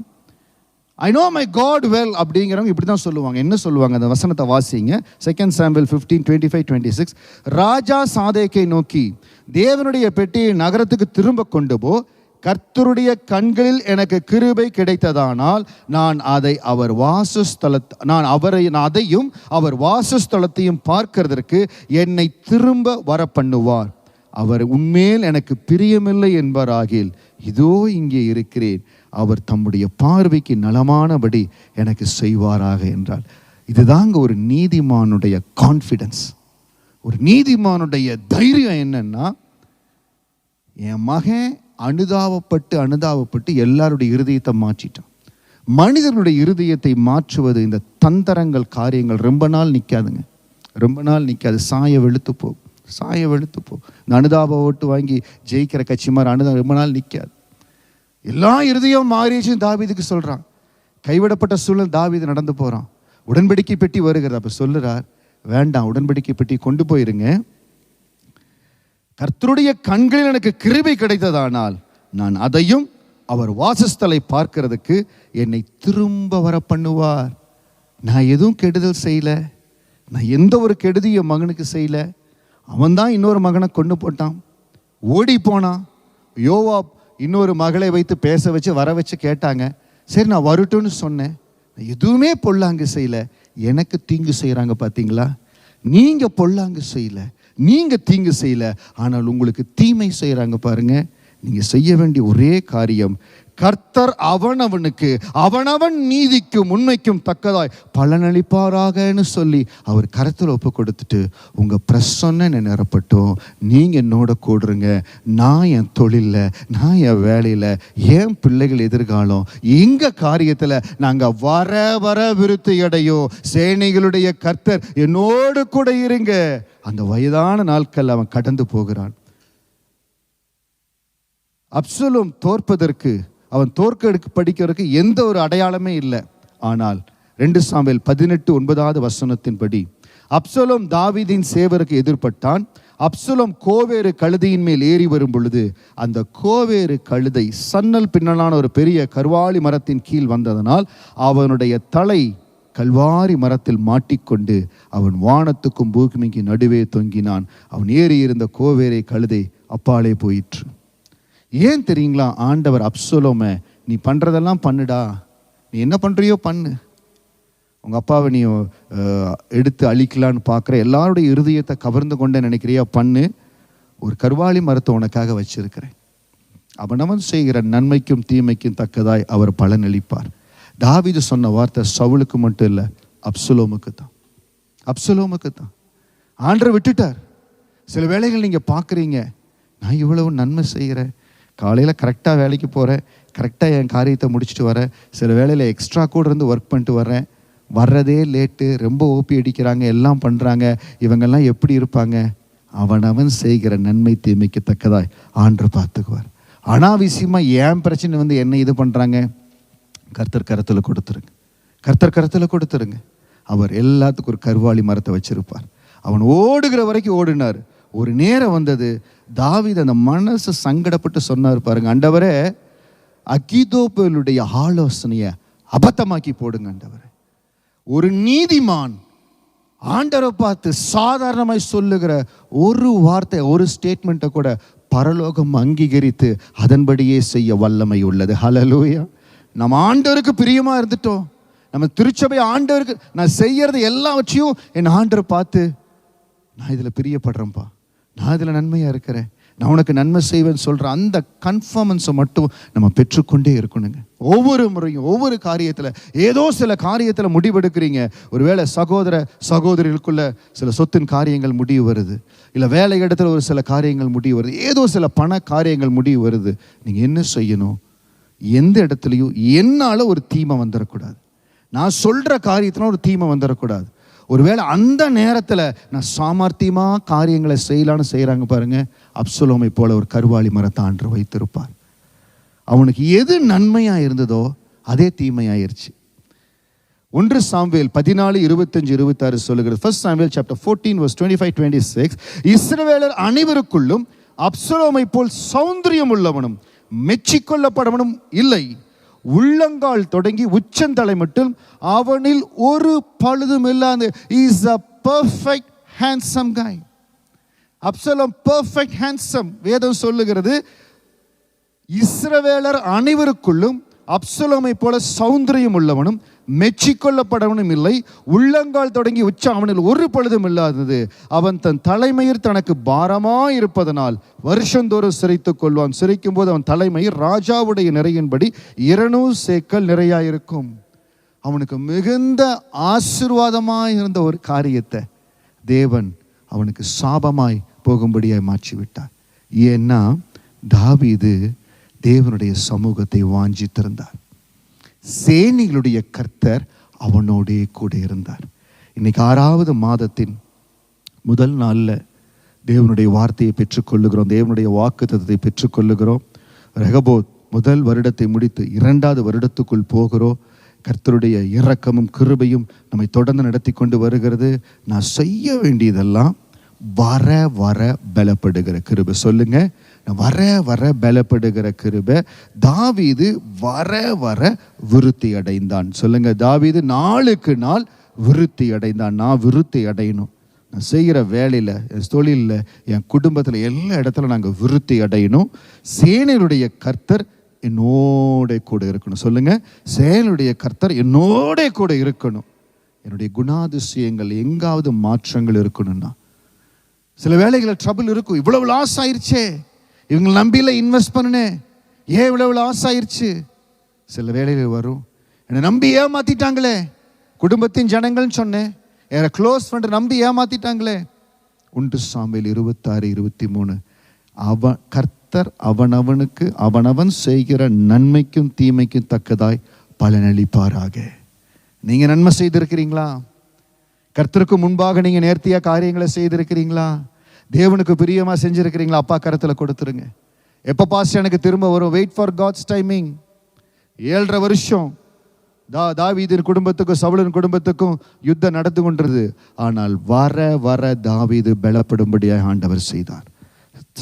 I know my God well அப்படிங்கிறவங்க இப்படி தான் சொல்லுவாங்க. என்ன சொல்லுவாங்க? அந்த வசனத்தை வாசிங்க. 2 சாமுவேல் 15:25-26. ராஜா சாதேக்கை நோக்கி, தேவனுடைய பெட்டியை நகரத்துக்கு திரும்ப கொண்டு போ, கர்த்தருடைய கண்களில் எனக்கு கிருபை கிடைத்ததானால் நான் அதையும் அவர் வாசஸ்தலத்தையும் பார்க்கிறதற்கு என்னை திரும்ப வர பண்ணுவார். அவர் உன்மேல் எனக்கு பிரியமில்லை என்பாராகில், இதோ இங்கே இருக்கிறேன், அவர் தம்முடைய பார்வைக்கு நலமானபடி எனக்கு செய்வாராக என்றார். இதுதாங்க ஒரு நீதிமானுடைய கான்ஃபிடன்ஸ். ஒரு நீதிமானுடைய தைரியம் என்னன்னா, என் மகன் அனுதாபப்பட்டு எல்லாருடைய இருதயத்தை மாற்றிட்டான். மனிதனுடைய இருதயத்தை மாற்றுவது இந்த தந்திரங்கள் காரியங்கள் ரொம்ப நாள் நிற்காதுங்க, ரொம்ப நாள் நிற்காது. சாய வெளுத்து போ. இந்த அனுதாப ஓட்டு வாங்கி ஜெயிக்கிற கட்சி மாதிரி அனுதாபம் ரொம்ப நாள் நிற்காது. எல்லா இருதயம் மாறிச்சுன்னு தாவீதுக்கு சொல்றான். கைவிடப்பட்ட சூழல் தாவீது நடந்து போறான். உடன்படிக்கை பெட்டி வருகிறது. அப்ப சொல்லுறார், வேண்டாம், உடன்படிக்கை பெட்டி கொண்டு போயிருங்க, கர்த்தருடைய கண்களில் எனக்கு கிருபை கிடைத்ததானால் நான் அதையும் அவர் வாசஸ்தலை பார்க்கிறதுக்கு என்னை திரும்ப வர பண்ணுவார். நான் எதுவும் கெடுதல் செய்யல, நான் எந்த ஒரு கெடுதியும் மகனுக்கு செய்யல. அவன் தான் இன்னொரு மகனை கொண்டு போட்டான், ஓடி போனான். யோவாப் இன்னொரு மகளை வைத்து பேச வச்சு வர வச்சு கேட்டாங்க. சரி, நான் வரட்டும்னு சொன்னேன். எதுவுமே பொல்லாங்கு செய்யல. எனக்கு தீங்கு செய்கிறாங்க பார்த்தீங்களா? நீங்கள் பொல்லாங்கு செய்யல, நீங்கள் தீங்கு செய்யல, ஆனால் உங்களுக்கு தீமை செய்கிறாங்க பாருங்க. நீங்கள் செய்ய வேண்டிய ஒரே காரியம், கர்த்தர் அவனவனுக்கு அவனவன் நீதிக்கும் உண்மைக்கும் தக்கதாய் பலனளிப்பாராகன்னு சொல்லி அவர் கரத்தில் ஒப்பு கொடுத்துட்டு, உங்கள் பிரசன்ன நிரப்பட்டும், நீங்கள் என்னோட கூடுறங்க, நான் என் தொழிலில், நான் என் வேலையில், என் பிள்ளைகள் எதிர்காலம், எங்கள் காரியத்தில் நாங்கள் வர விருத்தி அடையும். சேனைகளுடைய கர்த்தர் என்னோடு கூட இருங்க. அந்த வயதான நாட்கள் அவன் கடந்து போகிறான். அப்சலோம் தோற்பதற்கு, அவன் தோற்க படிக்கிறதுக்கு எந்த ஒரு அடையாளமே இல்லை. ஆனால் 2 சாமுவேல் 18:9 அப்சலோம் தாவீதின் சேவருக்கு எதிர்பட்டான். அப்சலோம் கோவேறு கழுதையின் மேல் ஏறி வரும் பொழுது அந்த கோவேறு கழுதை சன்னல் பின்னலான ஒரு பெரிய கர்வாலி மரத்தின் கீழ் வந்ததனால் அவனுடைய தலை கல்வாரி மரத்தில் மாட்டிக்கொண்டு அவன் வானத்துக்கும் பூமிக்கு நடுவே தொங்கினான். அவன் ஏறி இருந்த கோவேரை கழுதை அப்பாலே போயிற்று. ஏன் தெரியுங்களா? ஆண்டவர் அப்சலோமை, நீ பண்ணுறதெல்லாம் பண்ணுடா, நீ என்ன பண்ணுறியோ பண்ணு, உங்கள் அப்பாவை நீ எடுத்து அழிக்கலான்னு பார்க்குற, எல்லாருடைய இருதயத்தை கவர்ந்து கொண்டே நினைக்கிறியா, பண்ணு, ஒரு கர்வாலி மரத்தை உனக்காக வச்சிருக்கிறேன், அவனவன் செய்கிற நன்மைக்கும் தீமைக்கும் தக்கதாய் அவர் பலனளிப்பார். தாவீது சொன்ன வார்த்தை சவுலுக்கு மட்டும் இல்லை, அப்சலோமுக்கு தான். ஆண்டவர் விட்டுட்டார். சில வேளைகள் நீங்கள் பார்க்குறீங்க, நான் இவ்வளவு நன்மை செய்கிறேன், காலையில் கரெக்டாக வேலைக்கு போகிறேன், கரெக்டாக என் காரியத்தை முடிச்சுட்டு வரேன், சில வேளையில் எக்ஸ்ட்ரா கூட இருந்து ஒர்க் பண்ணிட்டு வரேன், வர்றதே லேட்டு, ரொம்ப ஓபி அடிக்கிறாங்க, எல்லாம் பண்ணுறாங்க, இவங்கெல்லாம் எப்படி இருப்பாங்க? அவனவன் செய்கிற நன்மை தீமைக்கு தக்கதாய் ஆண்டவர் பார்த்துக்குவார். அனாவசியமாக ஏன் பிரச்சனை என்ன இது பண்ணுறாங்க? கர்த்தர் கரத்தில் கொடுத்துருங்க. அவர் எல்லாத்துக்கும் ஒரு கர்வாலி மரத்தை வச்சிருப்பார். அவன் ஓடுகிற வரைக்கும் ஓடினார். ஒரு நேரம் வந்தது, தாவீது அந்த மனசு சங்கடப்பட்டு சொன்னார் பாருங்க, ஆண்டவரே, அகிதோப்பேலுடைய ஆலோசனையை அபத்தமாக்கி போடுங்க ஆண்டவரே. ஒரு நீதிமான் ஆண்டவரை பார்த்து சாதாரணமாய் சொல்லுகிற ஒரு வார்த்தை, ஒரு ஸ்டேட்மெண்ட்டை கூட பரலோகம் அங்கீகரித்து அதன்படியே செய்ய வல்லமை உள்ளது. ஹல்லேலூயா. நம்ம ஆண்டவருக்கு பிரியமா இருந்துட்டோம், நம்ம திருச்சபை ஆண்டவருக்கு நான் செய்யறது எல்லாவற்றையும் என் ஆண்டவர் பார்த்து, நான் இதில் பிரியப்படுறேன்ப்பா, நான் இதில் நன்மையாக இருக்கிறேன், நான் உனக்கு நன்மை செய்வேன்னு சொல்கிற அந்த கன்ஃபர்மன்ஸை மட்டும் நம்ம பெற்றுக்கொண்டே இருக்கணுங்க. ஒவ்வொரு முறையும் ஒவ்வொரு காரியத்தில், ஏதோ சில காரியத்தில் முடிவெடுக்கிறீங்க, ஒருவேளை சகோதரிகளுக்குள்ள சில சொத்தின் காரியங்கள் முடிவு வருது, இல்லை வேலை இடத்துல ஒரு சில காரியங்கள் முடிவு வருது, ஏதோ சில பண காரியங்கள் முடிவு வருது. நீங்கள் என்ன செய்யணும்? எந்த இடத்துலையும் என்னால் ஒரு தீமை வந்துடக்கூடாது, நான் சொல்கிற காரியத்தில் ஒரு தீமை வந்துடக்கூடாது. ஒருவேளை அந்த நேரத்தில் நான் சாமர்த்தியமாக காரியங்களை செய்யலான்னு செய்கிறாங்க பாருங்க, அப்சலோமை போல ஒரு கர்வாலி மரத்தை ஆண்டவர் வைத்திருப்பார். அவனுக்கு எது நன்மையாக இருந்ததோ அதே தீமையாயிருச்சு. 1 சாமுவேல் 14:25-26 சொல்லுகிறது. 1 சாமுவேல் chapter 14 verse 25-26, இஸ்ரவேலர் அனைவருக்குள்ளும் அப்சலோமை போல் சௌந்தரியம் உள்ளவனும் மெச்சிக்கொள்ளப்படவனும் இல்லை, உள்ளங்கால் தொடங்கி உச்சந்தலை மட்டும் அவனில் ஒரு பழுதும் இல்லாத. Is a perfect handsome guy. Absalom perfect handsome. வேதம் சொல்லுகிறது இஸ்ரவேலர் அனைவருக்குள்ளும் அப்சலோமை போல சௌந்தரியம் உள்ளவனும் மெச்சிக்கொள்ளப்படவனும் இல்லை. உள்ளங்கால் தொடங்கி உச்ச அவனில் ஒரு பொழுதும் இல்லாதது. அவன் தன் தலைமயிர் தனக்கு பாரமாய் இருப்பதனால் வருஷந்தோறும் சிரைத்துக் கொள்வான். சிரைக்கும் போது அவன் தலைமயிர் ராஜாவுடைய நிறையின்படி 200 சேக்கல் நிறையாயிருக்கும். அவனுக்கு மிகுந்த ஆசீர்வாதமாய் இருந்த ஒரு காரியத்தை தேவன் அவனுக்கு சாபமாய் போகும்படியாய் மாற்றிவிட்டார். ஏன்னா தாவீது தேவனுடைய சமூகத்தை வாஞ்சித்திருந்தார். சேனைகளுடைய கர்த்தர் அவனோடே கூட இருந்தார். இன்னைக்கு 6வது மாதத்தின் முதல் நாளில் தேவனுடைய வார்த்தையை பெற்றுக்கொள்ளுகிறோம். தேவனுடைய வாக்குத்தத்தத்தை பெற்றுக்கொள்ளுகிறோம். ரெகபோத் முதல் வருடத்தை முடித்து 2வது வருடத்துக்குள் போகிறோம். கர்த்தருடைய இரக்கமும் கிருபையும் நம்மை தொடர்ந்து நடத்தி கொண்டு வருகிறது. நான் செய்ய வேண்டியதெல்லாம் வர வர பலப்படுகிற கிருபை. சொல்லுங்க, வர வர பலப்படுகிற கிருபை. தாவீது வர வர விருத்தி அடைந்தான். சொல்லுங்க, தாவீது நாளுக்கு நாள் விருத்தி அடைந்தான். நான் விருத்தி அடையணும். நான் செய்கிற வேலையில், என் தொழிலில், என் குடும்பத்தில், எல்லா இடத்துல நாங்கள் விருத்தி அடையணும். சேனையுடைய கர்த்தர் என்னோட கூட இருக்கணும். சொல்லுங்க, சேனையுடைய கர்த்தர் என்னோட கூட இருக்கணும். என்னுடைய குணாதிசயங்கள் எங்காவது மாற்றங்கள் இருக்கணும்னா, சில வேலைகளில் ட்ரபிள் இருக்கும். இவ்வளவு லாஸ் ஆயிடுச்சே, இவங்களை நம்பியில இன்வெஸ்ட் பண்ணினேன், ஏன் இவ்வளவு லாஸ் ஆயிடுச்சு. சில வேலைகள் வரும், என்னை நம்பி ஏமாத்திட்டாங்களே, குடும்பத்தின் ஜனங்கள்னு சொன்னேன், என்னை க்ளோஸ் ஃப்ரெண்ட் நம்பி ஏமாத்திட்டாங்களே. 1 சாமுவேல் 26-23 கர்த்தர் அவனவனுக்கு அவனவன் செய்கிற நன்மைக்கும் தீமைக்கும் தக்கதாய் பலனளிப்பாராக. நீங்க நன்மை செய்திருக்கிறீங்களா? கர்த்தருக்கு முன்பாக நீங்க நேர்த்தியா காரியங்களை செய்திருக்கிறீங்களா? தேவனுக்கு பிரியமா செஞ்சிருக்கிறீங்களா? அப்பா கரத்துல கொடுத்துருங்க. எப்ப பாஸ் எனக்கு திரும்ப வரும்? Wait for God's timing. 7.5 வருஷம் தாவீதின் குடும்பத்துக்கும் சவுலின் குடும்பத்துக்கும் யுத்தம் நடந்து கொண்டிருந்தது. ஆனால் வர வர தாவீது பலப்படும்படியாக ஆண்டவர் செய்தார்.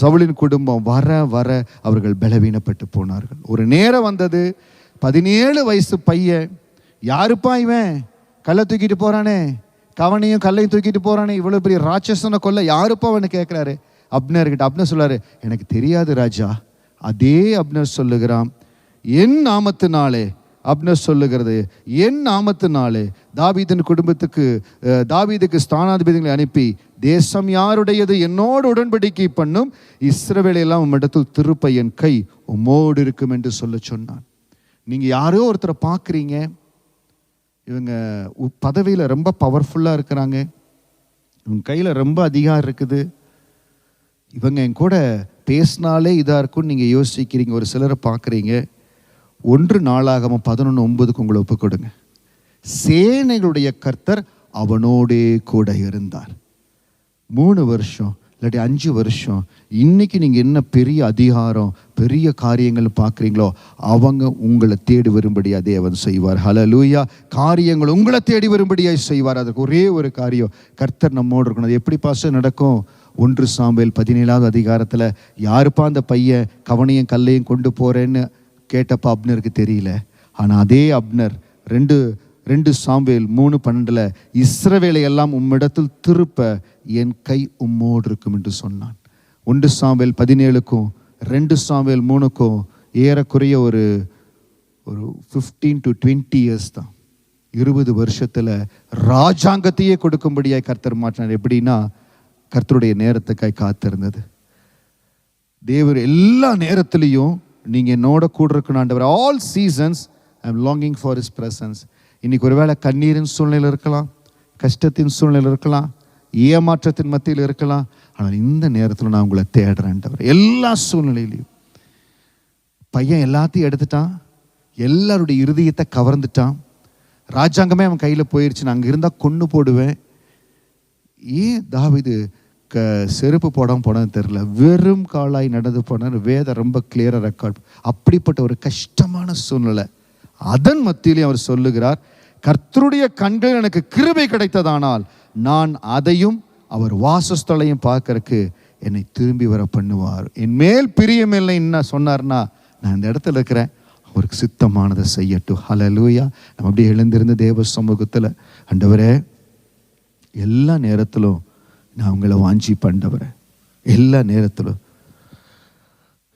சவுலின் குடும்பம் வர வர அவர்கள் பலவீனப்பட்டு போனார்கள். ஒரு நேரம் வந்தது, 17 வயசு பையன், யாருப்பா இவன், கல்லை தூக்கிட்டு போறானே, கவனையும் கல்லையும் தூக்கிட்டு போறானே, இவ்வளவு பெரிய ராட்சசனை கொல்ல யாருப்பா அவனு கேட்கிறாரு அப்னர் கிட்ட. அப்னர் சொல்றாரு, எனக்கு தெரியாது ராஜா. அதே அப்னர் சொல்லுகிறான், என் நாமத்தினாலே, அப்னர் சொல்லுகிறது, என் நாமத்தினாலே தாவீதின் குடும்பத்துக்கு தாவீதுக்கு ஸ்தானாதிபதிகளை அனுப்பி தேசம் யாருடையது என்னோடு உடன்படிக்கை பண்ணும், இஸ்ரவேலை எல்லாம் உம்மிடத்தில் திருப்ப என் கை உம்மோடு இருக்கும் என்று சொல்ல சொன்னான். நீங்க யாரோ ஒருத்தரை பார்க்குறீங்க, இவங்க பதவியில் ரொம்ப பவர்ஃபுல்லாக இருக்கிறாங்க, இவங்க கையில் ரொம்ப அதிகாரம் இருக்குது, இவங்க என் கூட பேசினாலே இதாக இருக்கும்னு நீங்கள் யோசிக்கிறீங்க. ஒரு சிலரை பார்க்குறீங்க. 1 நாளாகமம் 11:9 உங்களை ஒப்பு கொடுங்க. சேனைகளுடைய கர்த்தர் அவனோடே கூட இருந்தார். 3 வருஷம் இல்லாட்டி 5 வருஷம், இன்னைக்கு நீங்கள் என்ன பெரிய அதிகாரம் பெரிய காரியங்கள் பார்க்குறீங்களோ அவங்க உங்களை தேடி வரும்படியா தேவன் செய்வார். ஹல்லேலூயா. காரியங்கள் உங்களை தேடி வரும்படியாக செய்வார். அதுக்கு ஒரே ஒரு காரியம், கர்த்தர் நம்மோடு இருக்கணும். அது எப்படி பாஸ்டர் நடக்கும்? 1 சாமுவேல் 17வது அதிகாரத்தில் யாருப்பா அந்த பையன் கவனையும் கல்லையும் கொண்டு போறேன்னு கேட்டப்ப அப்னருக்கு தெரியல. ஆனால் அதே அப்னர் 2 சாமுவேல் 3:12 இஸ்ரவேலை எல்லாம் உம்மிடத்தில் திருப்ப என் கை உம்மோடு இருக்கும் என்று சொன்னான். 1 சாமுவேல் 17க்கும் 2 சாமுவேல் 3க்கும் ஏறக்குறைய ஒரு 15 to 20 இயர்ஸ் தான். 20 வருஷத்துல ராஜாங்கத்தையே கொடுக்கும்படியாய் கர்த்தர் மாற்றினார். எப்படின்னா, கர்த்தருடைய நேரத்துக்காய் காத்திருந்தது. தேவர் எல்லா நேரத்திலையும் நீங்க என்னோட கூட இருக்கணும் ஆண்டவர். All seasons I am longing for his presence. இன்னைக்கு ஒருவேளை கண்ணீரின் சூழ்நிலை இருக்கலாம், கஷ்டத்தின் சூழ்நிலை இருக்கலாம், ஏமாற்றத்தின் மத்தியில் இருக்கலாம். ஆனால் இந்த நேரத்தில் நான் உங்களை தேடுறேன் ஆண்டவர். எல்லா சூழ்நிலையிலையும் பையன் எல்லாத்தையும் எடுத்துட்டான், எல்லாருடைய இருதயத்தை கவர்ந்துட்டான், ராஜாங்கமே அவன் கையில் போயிடுச்சு, நான் அங்கே இருந்தால் கொன்று போடுவேன். ஏன் தாவீது செருப்பு போடாமல் போனதுன்னு தெரியல, வெறும் காலாய் நடந்து போனார். வேதம் ரொம்ப கிளியராக ரெக்கார்ட். அப்படிப்பட்ட ஒரு கஷ்டமான சூழ்நிலை, அதன் மத்தியிலே அவர் சொல்லுகிறார், கர்த்தருடைய கண்கள் எனக்கு கிருபை கிடைத்ததானால் நான் அதையும் அவர் வாசஸ்தலையும் பார்க்கறதுக்கு என்னை திரும்பி வர பண்ணுவார். என் மேல் பிரியமில்லை என்ன சொன்னார்னா, நான் இந்த இடத்துல இருக்கிறேன், அவருக்கு சித்தமானதை செய்யட்டும். ஹல்லேலூயா. நம்ம அப்படியே எழுந்திருந்து தேவ சமூகத்தில், ஆண்டவரே எல்லா நேரத்திலும் நான் உங்களை வாஞ்சி ஆண்டவரே, எல்லா நேரத்திலும்.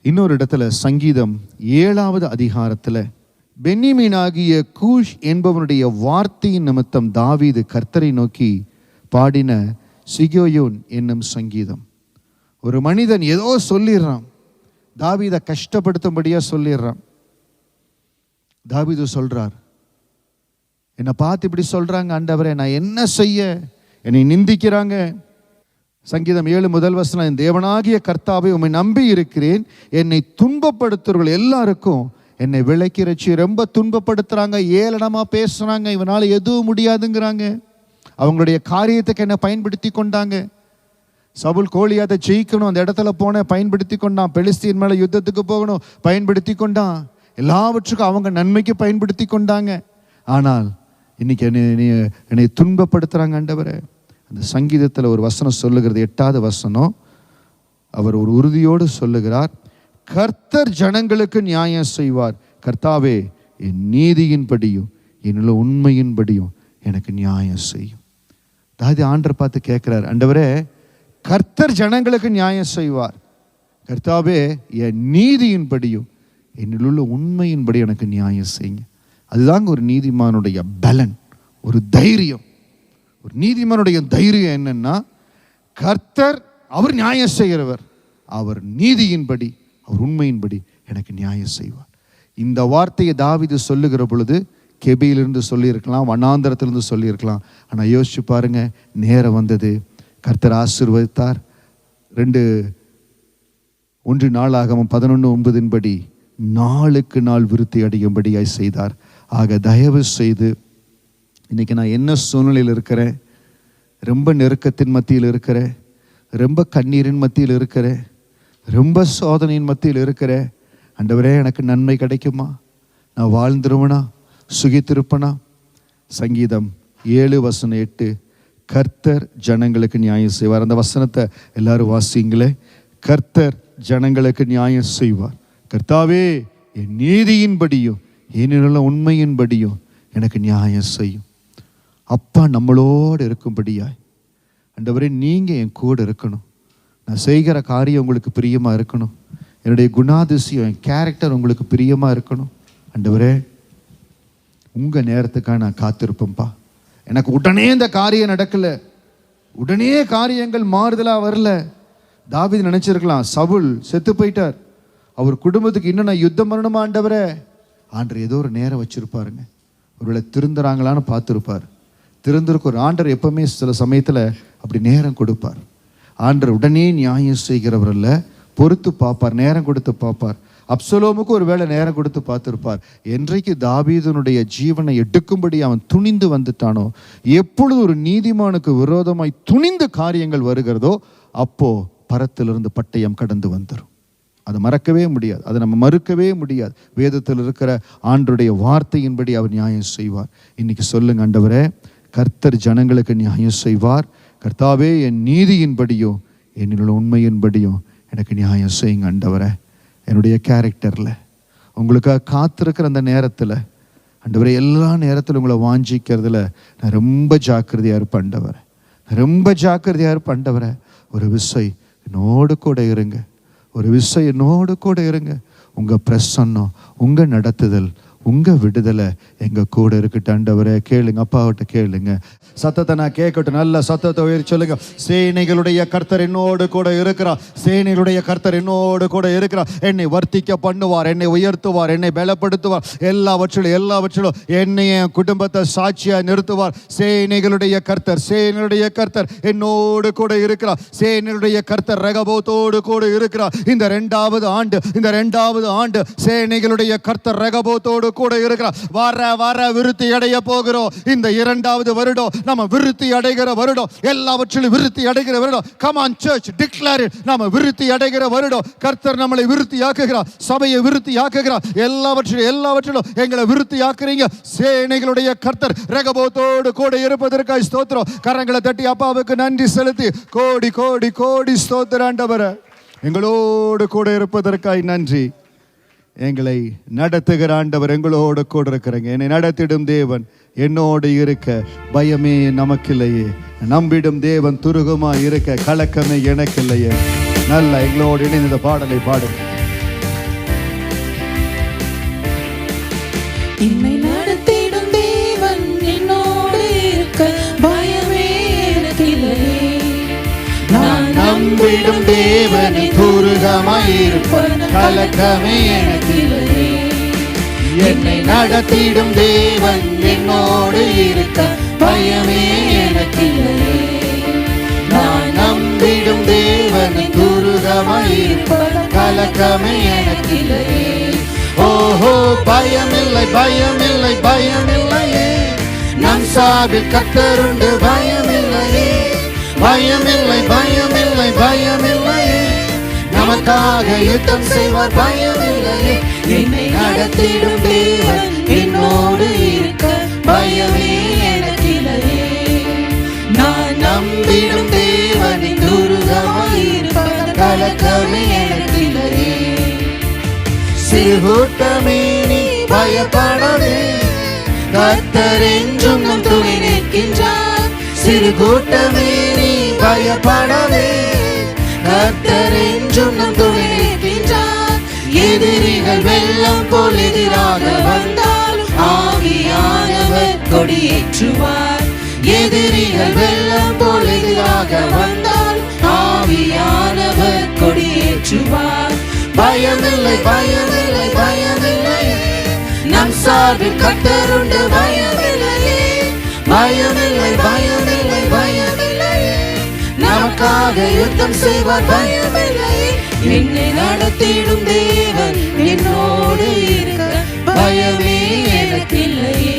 இன்னொரு இடத்துல சங்கீதம் 7வது அதிகாரத்தில் பென்யமீனாகிய கூஷ் என்பவனுடைய வார்த்தையின் நிமித்தம் தாவீது கர்த்தரை நோக்கி பாடின சிகோயோன் என்னும் சங்கீதம். ஒரு மனிதன் ஏதோ சொல்லிடுறான், தாவீதை கஷ்டப்படுத்தும்படியா சொல்லிடுறான். தாவீது சொல்றார், என்னை பார்த்து இப்படி சொல்றாங்க ஆண்டவரே, நான் என்ன செய்ய, என்னை நிந்திக்கிறாங்க. சங்கீதம் 7 என் தேவனாகிய கர்த்தாவை உம்மை நம்பி இருக்கிறேன், என்னை துன்பப்படுத்துறவர்கள் எல்லாருக்கும் என்னை விலக்கி ரட்சி. ரொம்ப துன்பப்படுத்துறாங்க, ஏளனமா பேசுறாங்க, இவனால எதுவும் முடியாதுங்கிறாங்க. அவங்களுடைய காரியத்துக்கு என்னை பயன்படுத்தி கொண்டாங்க. சவுல் கோலியாத்தை ஜெயிக்கணும், அந்த இடத்துல போன பயன்படுத்தி கொண்டான். பெலிஸ்தீன் மேலே யுத்தத்துக்கு போகணும், பயன்படுத்தி கொண்டான். எல்லாவற்றுக்கும் அவங்க நன்மைக்கு பயன்படுத்தி கொண்டாங்க. ஆனால் இன்னைக்கு என்னை துன்பப்படுத்துறாங்க ஆண்டவரே. அந்த சங்கீதத்தில் ஒரு வசனம் சொல்லுகிறது, 8வது வசனம். அவர் ஒரு உறுதியோடு சொல்லுகிறார், கர்த்தர் ஜனங்களுக்கு நியாயம் செய்வார். கர்த்தாவே என் நீதியின்படியும் என்னுள்ள உண்மையின்படியும் எனக்கு நியாயம் செய்யும். அதாவது ஆண்டவர் பார்த்து கேட்கிறார், ஆண்டவரே கர்த்தர் ஜனங்களுக்கு நியாயம் செய்வார். கர்த்தாவே என் நீதியின்படியும் என்னுள்ள உண்மையின்படி எனக்கு நியாயம் செய்யுங்க. அதுதாங்க ஒரு நீதிமானுடைய பலன், ஒரு தைரியம். ஒரு நீதிமானுடைய தைரியம் என்னன்னா, கர்த்தர் அவர் நியாயம் செய்கிறவர், அவர் நீதியின்படி அவர் உண்மையின்படி எனக்கு நியாயம் செய்வார். இந்த வார்த்தையை தாவீது சொல்லுகிற பொழுது கெபியிலிருந்து சொல்லியிருக்கலாம், வனாந்தரத்திலிருந்து சொல்லியிருக்கலாம். ஆனால் யோசிச்சு பாருங்க, நேரம் வந்தது, கர்த்தர் ஆசீர்வதித்தார். 1 நாளாகமம் 11:9 நாளுக்கு நாள் விருத்தி அடையும்படியாய் செய்தார். ஆக தயவு செய்து இன்னைக்கு நான் என்ன சூழ்நிலையில் இருக்கிறேன், ரொம்ப நெருக்கத்தின் மத்தியில் இருக்கிறேன், ரொம்ப கண்ணீரின் மத்தியில் இருக்கிறேன், ரொம்ப சோதனையின் மத்தியில் இருக்கிறேன். ஆண்டவரே எனக்கு நன்மை கிடைக்குமா, நான் வாழ்ந்துருவனா, சுகித்திருப்பனா? சங்கீதம் 7:8 கர்த்தர் ஜனங்களுக்கு நியாயம் செய்வார். அந்த வசனத்தை எல்லாரும் வாசிங்களே. கர்த்தர் ஜனங்களுக்கு நியாயம் செய்வார். கர்த்தாவே என் நீதியின்படியும் என்னுள்ள உண்மையின்படியும் எனக்கு நியாயம் செய்யும். அப்பா நம்மளோடு இருக்கும்படியாய், ஆண்டவரே நீங்க என் கூட இருக்கணும், நான் செய்கிற காரியம் உங்களுக்கு பிரியமா இருக்கணும், என்னுடைய குணாதிசயம் என் கேரக்டர் உங்களுக்கு பிரியமா இருக்கணும். ஆண்டவரே உங்க நேரத்துக்காக நான் காத்திருப்பேன்ப்பா. எனக்கு உடனே இந்த காரியம் நடக்கல, உடனே காரியங்கள் மாறுதலா வரல. தாவீது நினைச்சிருக்கலாம், சவுல் செத்து போயிட்டார், அவர் குடும்பத்துக்கு இன்னும் நான் யுத்தம் பண்ணணுமா ஆண்டவரே? ஆண்டவர் ஏதோ ஒரு நேரம் வச்சிருப்பாருங்க, ஒருவேளை திருந்துறாங்களான்னு பார்த்துருப்பார். திருந்திருக்க ஒரு ஆண்டவர் எப்பவுமே சில சமயத்தில் அப்படி நேரம் கொடுப்பார். ஆண்டவர் உடனே நியாயம் செய்கிறவர் அல்ல, பொறுத்து பார்ப்பார், நேரம் கொடுத்து பார்ப்பார். அப்சலோமுக்கு ஒரு வேளை நேரம் கொடுத்து பார்த்திருப்பார். என்றைக்கு தாவீதனுடைய ஜீவனை எடுக்கும்படி அவன் துணிந்து வந்துட்டானோ, எப்பொழுது ஒரு நீதிமானுக்கு விரோதமாய் துணிந்து காரியங்கள் வருகிறதோ, அப்போ பரத்திலிருந்து பட்டயம் கடந்து வந்துடும். அதை மறக்கவே முடியாது, அதை நம்ம மறுக்கவே முடியாது. வேதத்தில் இருக்கிற ஆண்டவருடைய வார்த்தையின்படி அவர் நியாயம் செய்வார். இன்னைக்கு சொல்லுங்க, ஆண்டவரே கர்த்தர் ஜனங்களுக்கு நியாயம் செய்வார். கர்த்தாவே என் நீதியின்படியும் என்னுடைய உண்மையின்படியும் எனக்கு நியாயம் செய்யுங்க ஆண்டவரே. என்னுடைய கேரக்டரில் உங்களுக்காக காத்திருக்கிற அந்த நேரத்தில் ஆண்டவரே, எல்லா நேரத்திலும் உங்களை வாஞ்சிக்கிறதுல நான் ரொம்ப ஜாக்கிரதையாக இருப்பேன் ஆண்டவரே, ரொம்ப ஜாக்கிரதையாக இருப்பேன் ஆண்டவரே. ஒரு விசை என்னோடு கூட இருங்க, ஒரு விசை என்னோடு கூட இருங்க. உங்கள் பிரசன்னம், உங்கள் நடத்துதல், உங்கள் விடுதலை எங்கள் கூட இருக்கட்டும் ஆண்டவரே. கேளுங்க, அப்பாவிட்ட கேளுங்க. சத்தத்தை நான் கேட்கட்டும், நல்ல சத்தத்தை உயர்த்தி சொல்லுங்க. சேனைகளுடைய கர்த்தர் என்னோடு கூட இருக்கிறார், சேனைகளுடைய கர்த்தர் என்னோடு கூட இருக்கிறார். என்னை வர்த்திக்க பண்ணுவார், என்னை உயர்த்துவார், என்னை பலப்படுத்துவார். எல்லாவற்றிலும் என்னை என் குடும்பத்தை சாட்சியாக நிறுத்துவார். சேனைகளுடைய கர்த்தர், சேனைகளுடைய கர்த்தர் என்னோடு கூட இருக்கிறார். சேனைகளுடைய கர்த்தர் ரகபோத்தோடு கூட இருக்கிறார். இந்த 2வது ஆண்டு சேனைகளுடைய கர்த்தர் ரகபோத்தோடு கூட இருக்கிறார். வர விருத்தி அடைய போகிறோம். இந்த 2வது வருடம் நம்ம விருத்தி அடைகிற வருடம், எல்லாவற்றிலும் விருத்தி அடைகிற வருடம். Come on church, declare it. நாம விருத்தி அடைகிற வருடம். கர்த்தர் நம்மளை விருத்தி ஆக்குகிறார், சபையை விருத்தி ஆக்குகிறார். எல்லாவற்றிலும் எங்களை விருத்தி ஆக்குறீங்க. சேனைகளுடைய கர்த்தர் ரகபோத்தோடு கூட இருப்பதற்காக ஸ்தோத்திரம். கரங்களை தட்டி அப்பாவுக்கு நன்றி செலுத்தி கோடி கோடி கோடி ஸ்தோத்திரம் ஆண்டவரே. எங்களோடு கூட இருப்பதற்காக நன்றி. எங்களை நடத்துகிற ஆண்டவர் எங்களோடு கூட இருக்கிறங்க. என்னை நடத்திடும் தேவன் என்னோடு இருக்க பயமே நமக்கில்லையே. நம்பிடும் தேவன் துருகமா இருக்க கலக்கமே எனக்கு இல்லையே. நல்ல எங்களோடு இணைந்த இந்த பாடலை பாடுங்க. என்னை நடத்திடும் தேவன் என்னோடு இருக்க பயமே எனக்கு இல்லையே. நான் நம்பிடும் தேவனை துருகமாயிருப்பன் கலக்கமே எனக்கு இல்லையே. என்னை நடத்திடும் தேவன் என்னோடு இருக்க பயமே எனக்கு இல்லையே. நான் நம்பிடும் தேவனை துருகமாயிருப்பன் கலக்கமே எனக்கு இல்லையே. ஓஹோ பயமில்லை பயமில்லை பயமில்லையே, நம் சார்பில் கர்த்தருண்டு பயமில்லையே. பயமில்லை பயமில்லை பயமில்லையே, நமக்காக யுத்தம் செய்வார் பயமில்லையே. என்னை நடத்திடும் தேவன் என்னோடு இருக்க பயமே எனக்கு இல்லையே. நான் நம்பிடும் தேவனை துருகமாயிருப்ப கலக்கமே எனக்கு இல்லையே. சிறுகூட்டமே நீ பயப்படாதே, கர்த்தர் என்றும் நம் துணை நிற்கின்றார். சிறுகூட்டமே நீ பயப்படாதே, கர்த்தர் என்றும் நம் துணை நிற்கின்றார். எதிரிகள் வெள்ளம் போல் எதிராக வந்தால் ஆவியானவர் கொடியேற்றுவார். எதிரிகள் வெள்ளம் போல் எதிராக வந்தால் ஆவியானவர் கொடியேற்றுவார். பயமில்லை பயமில்லை பயமில்லை, நம் சார்பில் கர்த்தருண்டு பயமில்லையே. பயமில்லை பயமில்லை பயமில்லையே, நமக்காக யுத்தம் செய்வார் பயமில்லையே. என்னை நடத்திடும் தேவன் என்னோடு இருக்க பயமே எனக்கு இல்லையே.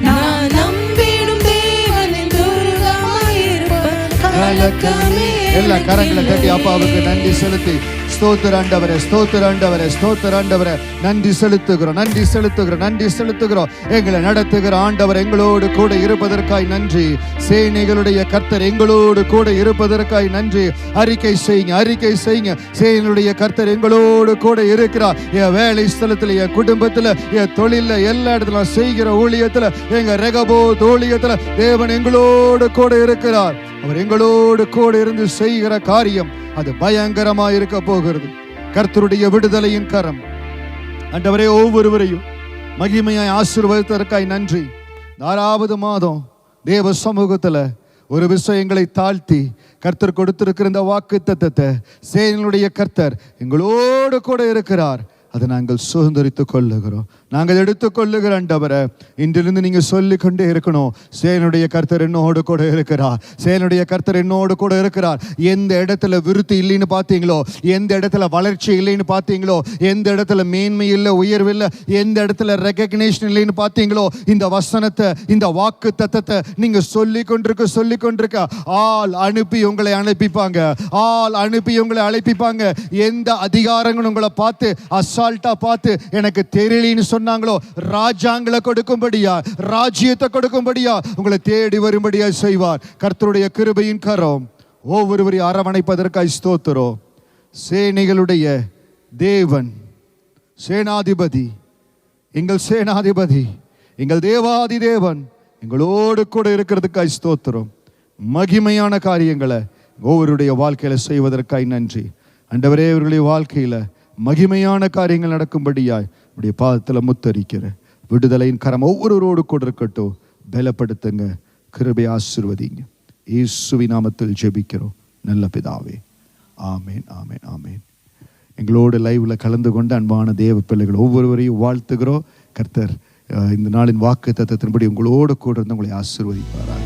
நான் நம்பிடும் தேவனின் துருகமாயிருப்ப கலக்கமே. எல்லா கரங்களை தட்டி அப்பாவுக்கு நன்றி செலுத்தி ஸ்தோத்திர ஆண்டவரே ஸ்தோத்திர ஆண்டவரே ஸ்தோத்திர ஆண்டவரே நன்றி செலுத்துகிறோம் நன்றி செலுத்துகிறோம் நன்றி செலுத்துகிறோம். எங்களை நடத்துகிற ஆண்டவர் எங்களோடு கூட இருப்பதற்காய் நன்றி. சேனைகளுடைய கர்த்தர் எங்களோடு கூட இருப்பதற்காய் நன்றி. அறிக்கை செய்யுங்க அறிக்கை செய்யுங்க. சேனைகளுடைய கர்த்தர் எங்களோடு கூட இருக்கிறார். என் வேலை ஸ்தலத்தில், என் குடும்பத்தில், என் தொழில, எல்லா இடத்துல செய்கிற ஊழியத்தில், எங்க ரெகபோத் ஊழியத்தில் தேவன் எங்களோடு கூட இருக்கிறார். அவர் எங்களோடு கூட இருந்து செய்கிற காரியம் அது பயங்கரமா இருக்க போகிறது. கர்த்தருடைய விடுதலையின் கரம் ஆண்டவரே ஒவ்வொருவரையும் மகிமையாய் ஆசீர்வதித்ததற்காய் நன்றி. 6வது மாதம் தேவ சமூகத்துல ஒரு விஷயங்களை தாழ்த்தி கர்த்தர் கொடுத்திருக்கிற இந்த வாக்குத்தத்தத்தை சேனைகளுடைய கர்த்தர் எங்களோடு கூட இருக்கிறார். அதை நாங்கள் சுதந்திரித்துக் கொள்ளுகிறோம். நாங்கள் எடுத்துக்கொள்ளுகிற ஆண்டவரே, இன்றிலிருந்து நீங்க சொல்லிக் கொண்டே இருக்கணும், சேனையுடைய கர்த்தர் என்னோடு கூட இருக்கிறார். சேனையுடைய கர்த்தர் என்னோடு கூட இருக்கிறார். எந்த இடத்துல விருத்தி இல்லைன்னு பார்த்தீங்களோ, எந்த இடத்துல வளர்ச்சி இல்லைன்னு பார்த்தீங்களோ, எந்த இடத்துல மேன்மை இல்லை உயர்வு இல்லை, எந்த இடத்துல ரெகக்னேஷன் இல்லைன்னு பார்த்தீங்களோ, இந்த வசனத்தை இந்த வாக்கு தத்தத்தை நீங்க சொல்லிக் கொண்டிருக்க ஆள் அனுப்பி உங்களை அனுப்பிப்பாங்க. ஆள் அனுப்பி உங்களை அழைப்பிப்பாங்க. எந்த அதிகாரங்களும் உங்களை பார்த்து அசால்ட்டா பார்த்து எனக்கு தெரியலன்னு சொன்னாங்களோ, ராஜாங்களை கொடுக்கும்படியா, ராஜ்யத்தை கொடுக்கும்படியா உங்களை தேடி வரும்படியா செய்வார். கர்த்தருடைய கிருபையின் கரம் ஒவ்வொருவரையும் அரவணைப்பதற்காய் ஸ்தோத்திரம். சேனைகளுடைய தேவன், சேனாதிபதி, எங்கள் சேனாதிபதி, எங்கள் தேவாதி தேவன் எங்களோடு கூட இருக்கிறதுக்காய் ஸ்தோத்திரம். மகிமையான காரியங்களை ஒவ்வொருடைய வாழ்க்கையில செய்வதற்காய் நன்றி. ஆண்டவரே, இவர்களுடைய வாழ்க்கையில மகிமையான காரியங்கள் நடக்கும்படியாய் உடைய பாதத்தில் முத்தரிக்கிற விடுதலையின் கரம் ஒவ்வொருவரோடு கூட இருக்கட்டும். பலப்படுத்துங்க, கிருபை ஆசீர்வதிங்க. இயேசுவின் நாமத்தில் ஜெபிக்கிறோம் நல்ல பிதாவே. ஆமேன் ஆமேன் ஆமேன். எங்களோடு லைவ்ல கலந்து கொண்ட அன்பான தேவ பிள்ளைகள் ஒவ்வொருவரையும் வாழ்த்துகிறோம். கர்த்தர் இந்த நாளின் வாக்கு தத்தத்தின்படி உங்களோடு கூட இருந்து உங்களை ஆசீர்வதிப்பாராக.